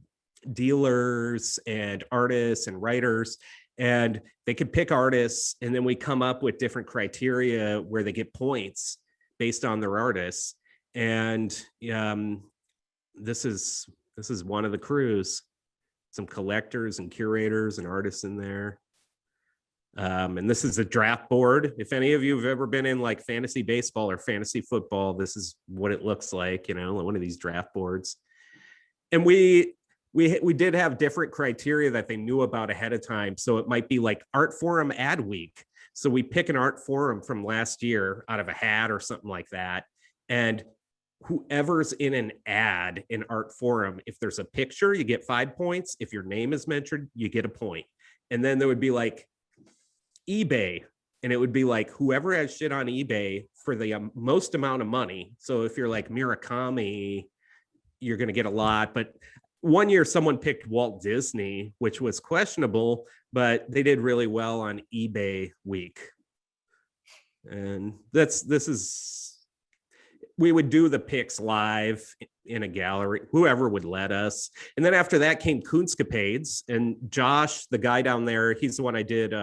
dealers and artists and writers, and they could pick artists, and then we come up with different criteria where they get points based on their artists. And this is one of the crews, some collectors and curators and artists in there. And this is a draft board. If any of you have ever been in like fantasy baseball or fantasy football, this is what it looks like, one of these draft boards. And we did have different criteria that they knew about ahead of time. So it might be like Art Forum ad week. So we pick an art forum from last year out of a hat or something like that. And whoever's in an ad in Art Forum, if there's a picture, you get 5 points. If your name is mentioned, you get a point. And then there would be like eBay, and it would be like whoever has shit on eBay for the most amount of money. So if you're like Murakami, you're going to get a lot. But one year someone picked Walt Disney, which was questionable, but they did really well on eBay week. And we would do the picks live in a gallery, whoever would let us. And then after that came Coonscapades, and Josh, the guy down there, he's the one I did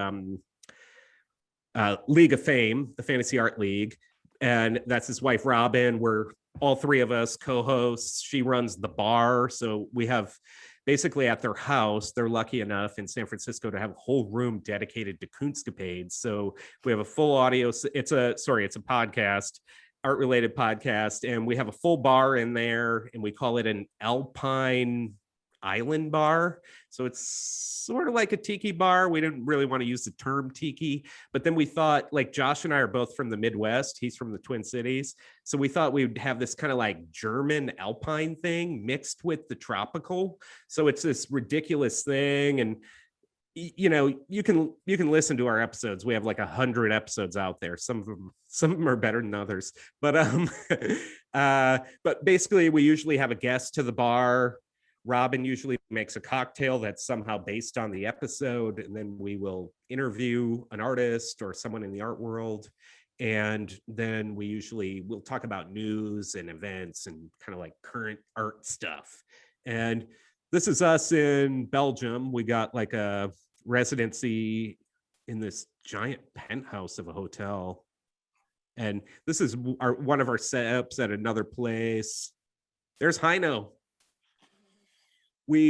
League of Fame, the Fantasy Art League. And that's his wife, Robin. We're all three of us co-hosts. She runs the bar. So we have basically at their house, they're lucky enough in San Francisco to have a whole room dedicated to Coonscapades. So we have a full audio. It's a podcast, art related podcast. And we have a full bar in there, and we call it an Alpine Island bar. So it's sort of like a tiki bar. We didn't really want to use the term tiki, but then we thought, like, Josh and I are both from the Midwest. He's from the Twin Cities. So we thought we would have this kind of like German Alpine thing mixed with the tropical. So it's this ridiculous thing. And you know, you can listen to our episodes. We have like 100 episodes out there. Some of them are better than others, but but basically we usually have a guest to the bar. Robin usually makes a cocktail that's somehow based on the episode, and then we will interview an artist or someone in the art world. And then we'll talk about news and events and kind of like current art stuff. And this is us in Belgium. We got like a residency in this giant penthouse of a hotel. And this is one of our setups at another place. There's Heino.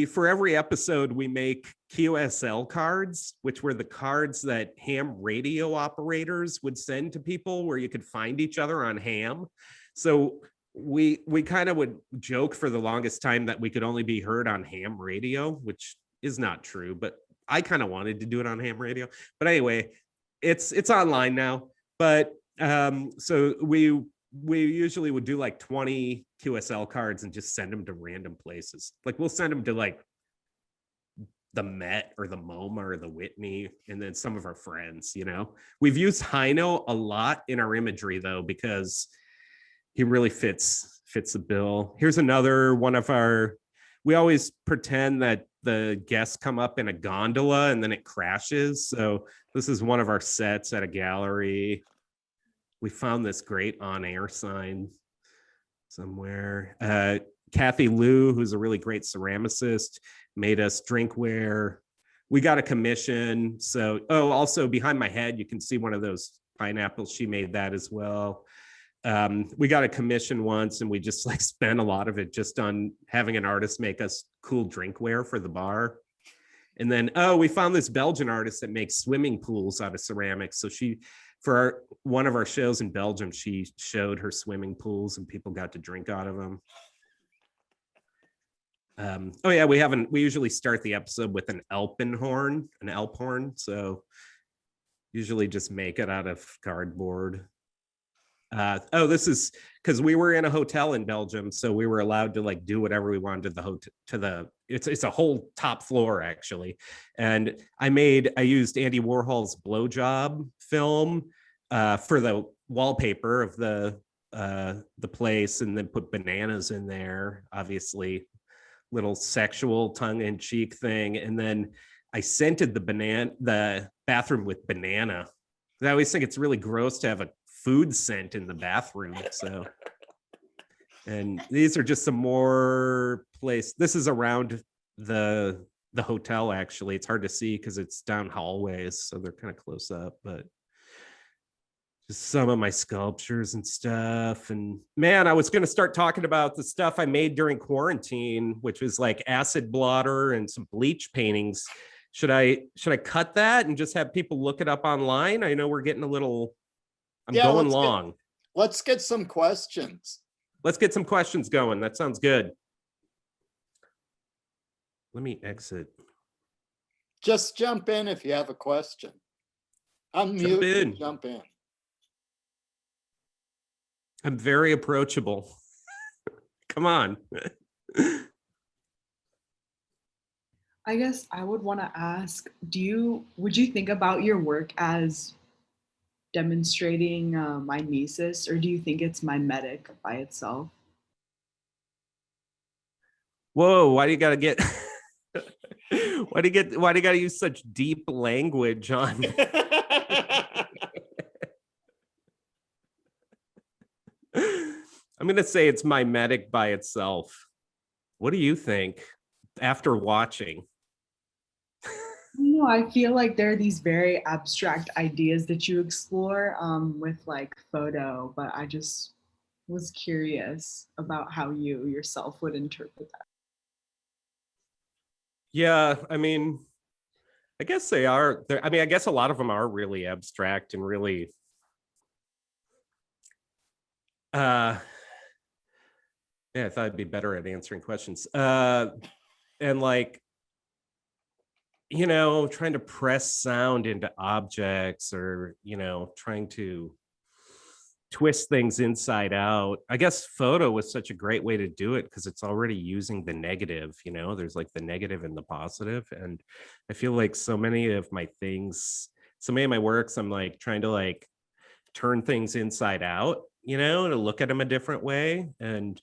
For every episode, we make QSL cards, which were the cards that ham radio operators would send to people where you could find each other on ham. So we kind of would joke for the longest time that we could only be heard on ham radio, which is not true, but I kind of wanted to do it on ham radio. But anyway, it's online now. But so we usually would do like 20 QSL cards and just send them to random places. Like we'll send them to like the Met or the MoMA or the Whitney, and then some of our friends, you know. We've used Heino a lot in our imagery though, because he really fits the bill. Here's another one of we always pretend that the guests come up in a gondola and then it crashes. So this is one of our sets at a gallery. We found this great on-air sign somewhere. Kathy Liu, who's a really great ceramicist, made us drinkware. We got a commission. So, also behind my head, you can see one of those pineapples. She made that as well. We got a commission once, and we just like spent a lot of it just on having an artist make us cool drinkware for the bar. And then, we found this Belgian artist that makes swimming pools out of ceramics. So for one of our shows in Belgium, she showed her swimming pools and people got to drink out of them. We usually start the episode with an Alpenhorn, an Alp horn. So usually just make it out of cardboard. This is because we were in a hotel in Belgium, so we were allowed to like do whatever we wanted it's a whole top floor actually. And I used Andy Warhol's blowjob film for the wallpaper of the place, and then put bananas in there, obviously little sexual tongue-in-cheek thing. And then I scented the bathroom with banana. I always think it's really gross to have a food scent in the bathroom. So, and these are just some more this is around the hotel actually. It's hard to see because it's down hallways, so they're kind of close up, but just some of my sculptures and stuff. And man, I was going to start talking about the stuff I made during quarantine, which was like acid blotter and some bleach paintings. Should I cut that and just have people look it up online? I know we're getting a little, going long. Let's get some questions. Let's get some questions going. That sounds good. Let me exit. Just jump in if you have a question. Unmute and jump in. I'm very approachable. Come on. I guess I would want to ask, would you think about your work as demonstrating mimesis, or do you think it's mimetic by itself? Whoa, why do you gotta get why do you gotta use such deep language on I'm going to say it's mimetic by itself. What do you think after watching? No, I feel like there are these very abstract ideas that you explore with like photo, but I just was curious about how you yourself would interpret that. Yeah, I mean, I guess they are. I mean, I guess a lot of them are really abstract and really yeah, I thought I'd be better at answering questions. And like, trying to press sound into objects or, trying to twist things inside out. I guess photo was such a great way to do it because it's already using the negative, there's like the negative and the positive. And I feel like so many of my works, I'm like trying to like turn things inside out, to look at them a different way. And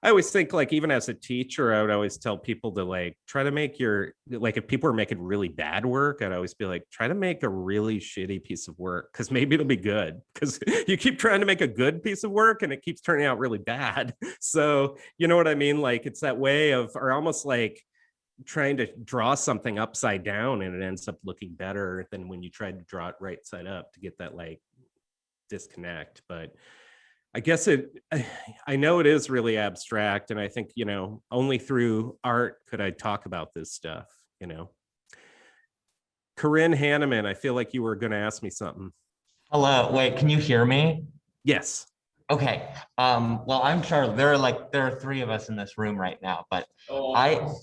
I always think like even as a teacher, I would always tell people to like try to make if people are making really bad work, I'd always be like, try to make a really shitty piece of work because maybe it'll be good. Because you keep trying to make a good piece of work and it keeps turning out really bad. So you know what I mean? Like it's that way of, or almost like trying to draw something upside down and it ends up looking better than when you tried to draw it right side up to get that like disconnect. But I guess I know it is really abstract. And I think, only through art could I talk about this stuff. Corinne Hanneman, I feel like you were going to ask me something. Hello, wait, can you hear me? Yes. Okay. Well, I'm sure there are three of us in this room right now, but I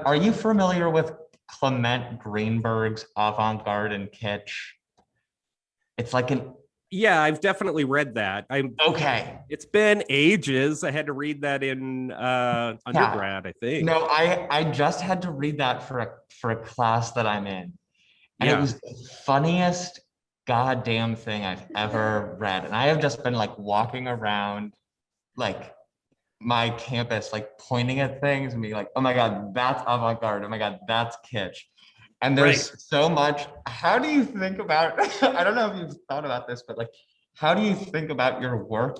are you familiar with Clement Greenberg's Avant-Garde and Kitsch? It's like Yeah, I've definitely read that. Okay. It's been ages. I had to read that in undergrad, I think. No, I just had to read that for a class that I'm in. And Yeah. It was the funniest goddamn thing I've ever read. And I have just been like walking around like my campus, like pointing at things and being like, oh my God, that's avant-garde. Oh my God, that's kitsch. And there's so much. How do you think about, I don't know if you've thought about this, but like, how do you think about your work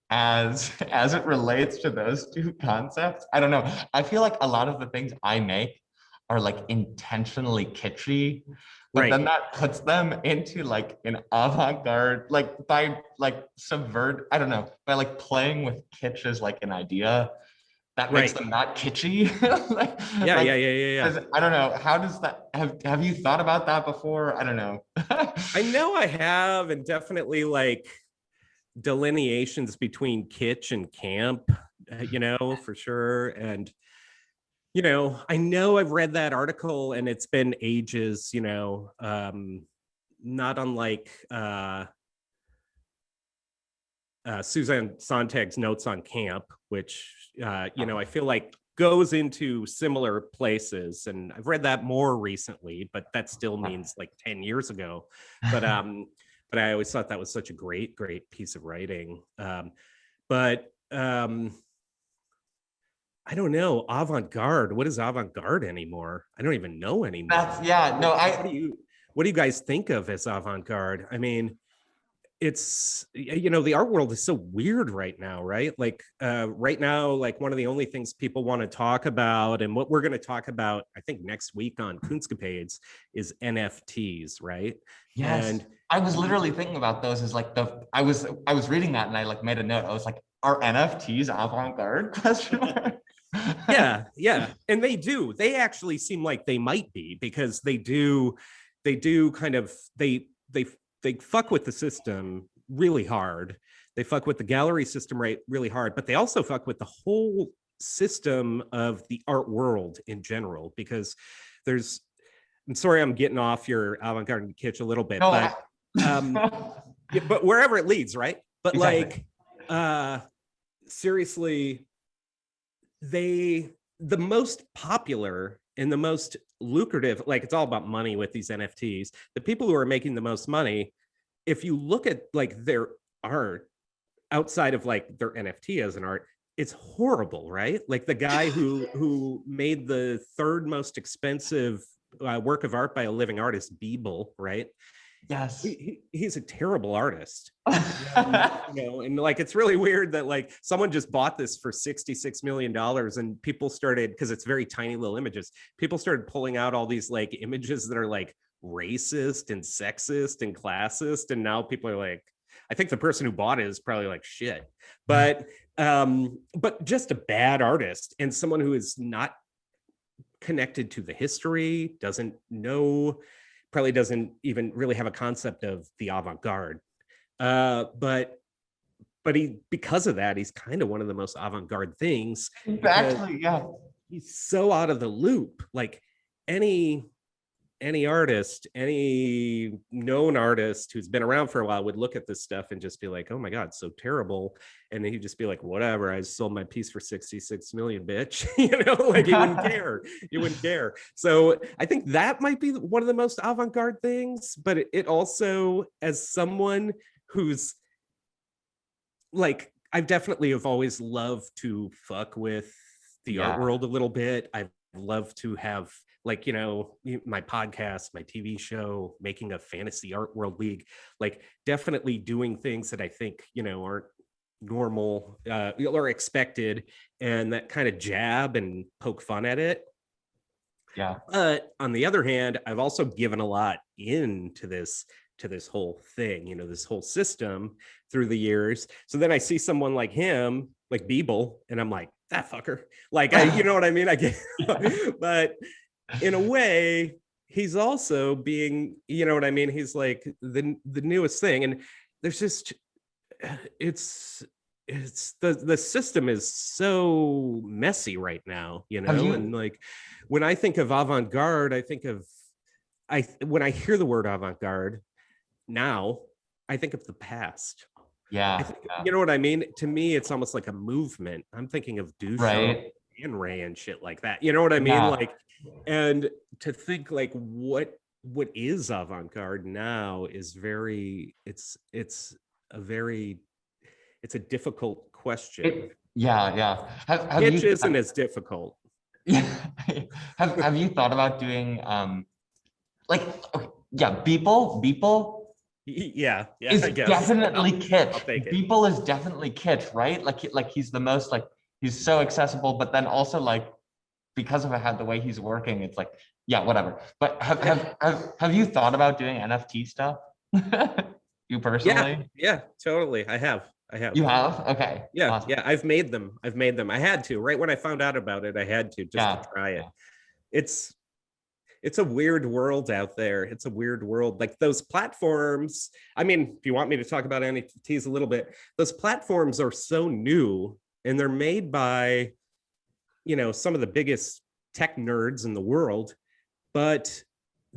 as it relates to those two concepts? I don't know. I feel like a lot of the things I make are like intentionally kitschy, but then that puts them into like an avant-garde, like by like I don't know, by like playing with kitsch as like an idea that makes them not kitschy. Yeah. I don't know. How does that have you thought about that before? I don't know. I know I have, and definitely like delineations between kitsch and camp, for sure. And I know I've read that article and it's been ages, not unlike Suzanne Sontag's notes on camp, which, I feel like goes into similar places. And I've read that more recently, but that still means like 10 years ago. But I always thought that was such a great piece of writing. But I don't know, avant-garde. What is avant-garde anymore? I don't even know anymore. What do you guys think of as avant-garde? I mean, it's, the art world is so weird right now, right? Like right now, like one of the only things people want to talk about, and what we're going to talk about, I think next week on Kunstcapades, is NFTs, right? Yes. And I was literally thinking about those as like I was reading that and I like made a note. I was like, are NFTs avant-garde? Yeah. And they actually seem like they might be, because they do kind of, they fuck with the system really hard. They fuck with the gallery system really hard, but they also fuck with the whole system of the art world in general, because I'm sorry, I'm getting off your avant-garde and kitsch a little bit, but but wherever it leads, right? But exactly. Like seriously, the most popular and the most lucrative, like it's all about money with these NFTs. The people who are making the most money, if you look at like their art outside of like their NFT as an art, it's horrible, right? Like the guy who made the third most expensive work of art by a living artist, Beeble, right? Yes. he's a terrible artist. And like it's really weird that like someone just bought this for $66 million and people started, because it's very tiny little images, people started pulling out all these like images that are like racist and sexist and classist, and now people are like, I think the person who bought it is probably like shit, but just a bad artist and someone who is not connected to the history, doesn't know, probably doesn't even really have a concept of the avant-garde. But he, because of that, he's kind of one of the most avant-garde things. Exactly. Yeah. He's so out of the loop. Like any artist, any known artist who's been around for a while would look at this stuff and just be like, oh my God, so terrible. And then he'd just be like, whatever, I sold my piece for 66 million, bitch. Like he wouldn't care. You wouldn't care. So I think that might be one of the most avant-garde things, but it also, as someone who's like, I've definitely have always loved to fuck with the art world a little bit. I've loved to have like, my podcast, my TV show, making a fantasy art world league, like definitely doing things that I think, aren't normal or expected, and that kind of jab and poke fun at it. Yeah. But on the other hand, I've also given a lot into this whole thing, this whole system through the years. So then I see someone like him, like Beeble, and I'm like, that fucker. Like, you know what I mean? I get, but in a way, he's also being, you know what I mean? He's like the newest thing. And there's just, it's the system is so messy right now, and like, when I think of avant-garde, I think of, when I hear the word avant-garde now, I think of the past. Yeah. You know what I mean? To me, it's almost like a movement. I'm thinking of Duchamp and Ray and shit like that. You know what I mean? Like, and to think like what is avant-garde now is very, it's a difficult question. Pitch isn't as difficult. Yeah. Have you thought about doing Beeple is definitely kitsch. Beeple is definitely kitsch, right? Like he's the most, like, he's so accessible, but then also like, because of how the way he's working, it's like, yeah, whatever. But have you thought about doing NFT stuff? You personally? Yeah, totally. I have. You have? Okay. Yeah, awesome. yeah. I've made them. I had to. Right when I found out about it, I had to to try it. It's a weird world out there. It's a weird world. Like those platforms. I mean, if you want me to talk about NFTs a little bit, those platforms are so new, and they're made by, some of the biggest tech nerds in the world, but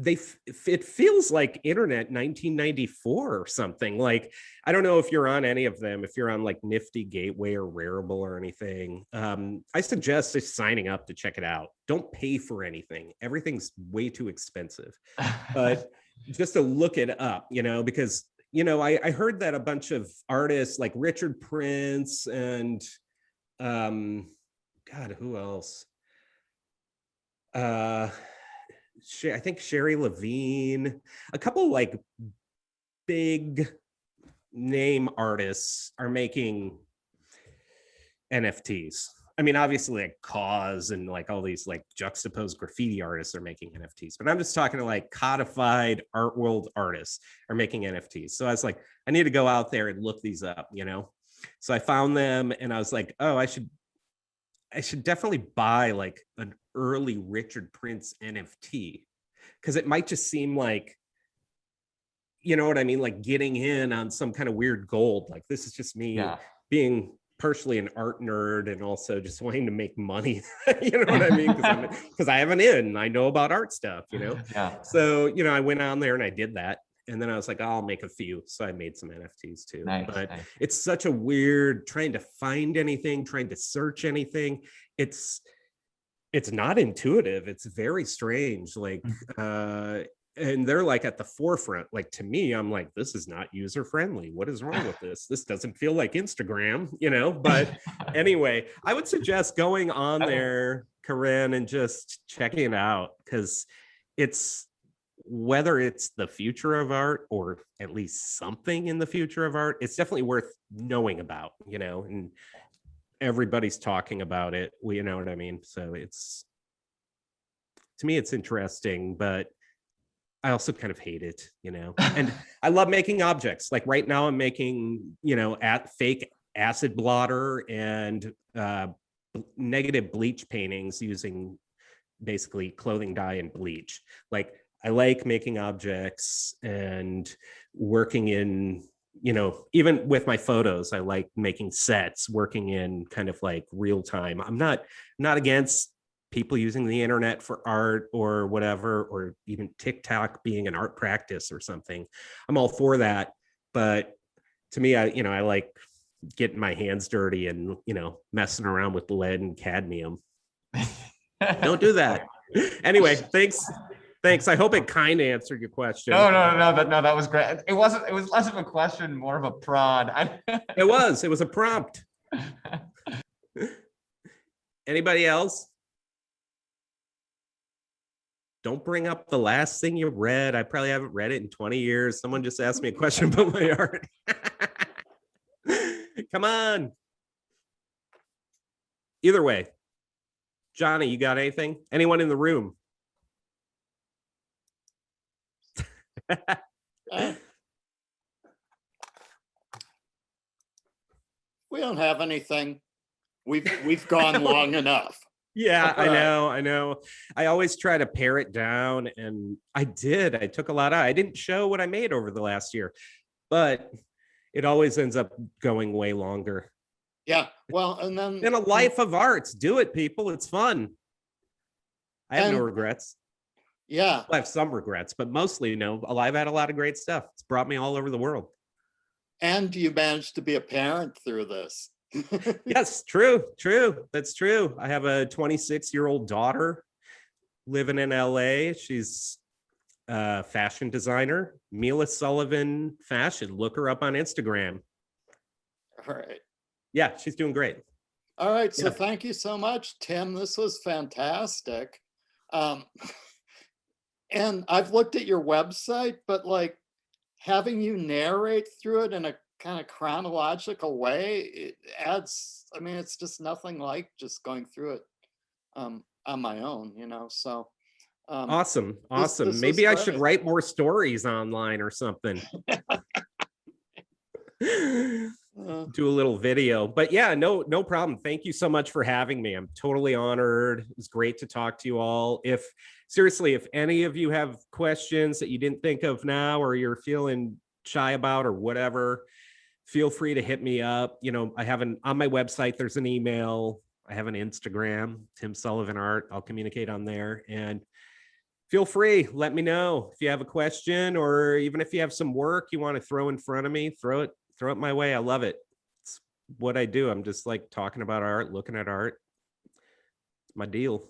it feels like internet 1994 or something. Like, I don't know if you're on any of them, if you're on like Nifty Gateway or Rarible or anything. I suggest just signing up to check it out. Don't pay for anything. Everything's way too expensive, but just to look it up, because, I heard that a bunch of artists like Richard Prince and God, who else? I think Sherry Levine, a couple like big name artists are making NFTs. I mean, obviously like Cause and like all these like juxtaposed graffiti artists are making NFTs, but I'm just talking to like codified art world artists are making NFTs. So I was like, I need to go out there and look these up, So I found them and I was like, oh, I should definitely buy like an early Richard Prince NFT, because it might just seem like, you know what I mean? Like getting in on some kind of weird gold. Like this is just me being partially an art nerd and also just wanting to make money. You know what I mean? Because I have an in, I know about art stuff, Yeah. So, I went on there and I did that. And then I was like, I'll make a few. So I made some NFTs too. But it's such a weird, trying to find anything, trying to search anything. It's not intuitive. It's very strange. Like, and they're like at the forefront. Like to me, I'm like, this is not user friendly. What is wrong with this? This doesn't feel like Instagram, but anyway, I would suggest going on there, Corinne, and just checking it out, because it's whether it's the future of art or at least something in the future of art, it's definitely worth knowing about, and everybody's talking about it. You know what I mean? So to me, it's interesting, but I also kind of hate it, and I love making objects. Like right now I'm making, at fake acid blotter and negative bleach paintings using basically clothing dye and bleach. Like I like making objects and working in, even with my photos, I like making sets, working in kind of like real time. I'm not against people using the internet for art or whatever, or even TikTok being an art practice or something. I'm all for that. But to me, I like getting my hands dirty and, messing around with lead and cadmium. Don't do that. Anyway, thanks. I hope it kind of answered your question. No, that was great. It was less of a question, more of a prod. It was a prompt. Anybody else? Don't bring up the last thing you read. I probably haven't read it in 20 years. Someone just asked me a question about my art. Come on. Either way, Johnny, you got anything? Anyone in the room? We don't have anything. We've gone long enough. Yeah, All right. I know. I always try to pare it down, and I did. I took a lot out. I didn't show what I made over the last year, but it always ends up going way longer. Yeah. Well, and then In a life of arts, do it, people. It's fun. I have no And- regrets. yeah. I have some regrets, but mostly, I've had a lot of great stuff. It's brought me all over the world. And you managed to be a parent through this. Yes, true. That's true. I have a 26-year-old daughter living in LA. She's a fashion designer, Mila Sullivan Fashion. Look her up on Instagram. All right. Yeah, she's doing great. All right. So Yeah. thank you so much, Tim. This was fantastic. And I've looked at your website, but like having you narrate through it in a kind of chronological way, it adds, I mean, it's just nothing like just going through it on my own, so. Awesome. this was Maybe I should great. write more stories online or something. Do a little video, but yeah, no problem. Thank you so much for having me. I'm totally honored. It was great to talk to you all. If any of you have questions that you didn't think of now, or you're feeling shy about or whatever, feel free to hit me up. I have on my website, there's an email. I have an Instagram, Tim Sullivan Art. I'll communicate on there, and feel free, let me know if you have a question, or even if you have some work you want to throw in front of me, throw it my way. I love it. It's what I do. I'm just like talking about art, looking at art. It's my deal.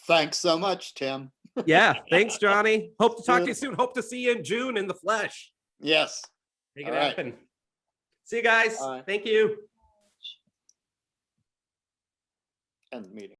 Thanks so much, Tim. Yeah. Thanks, Johnny. Hope to talk to you soon. Hope to see you in June in the flesh. Yes. Make it All right. happen. See you guys. All right. Thank you. End meeting.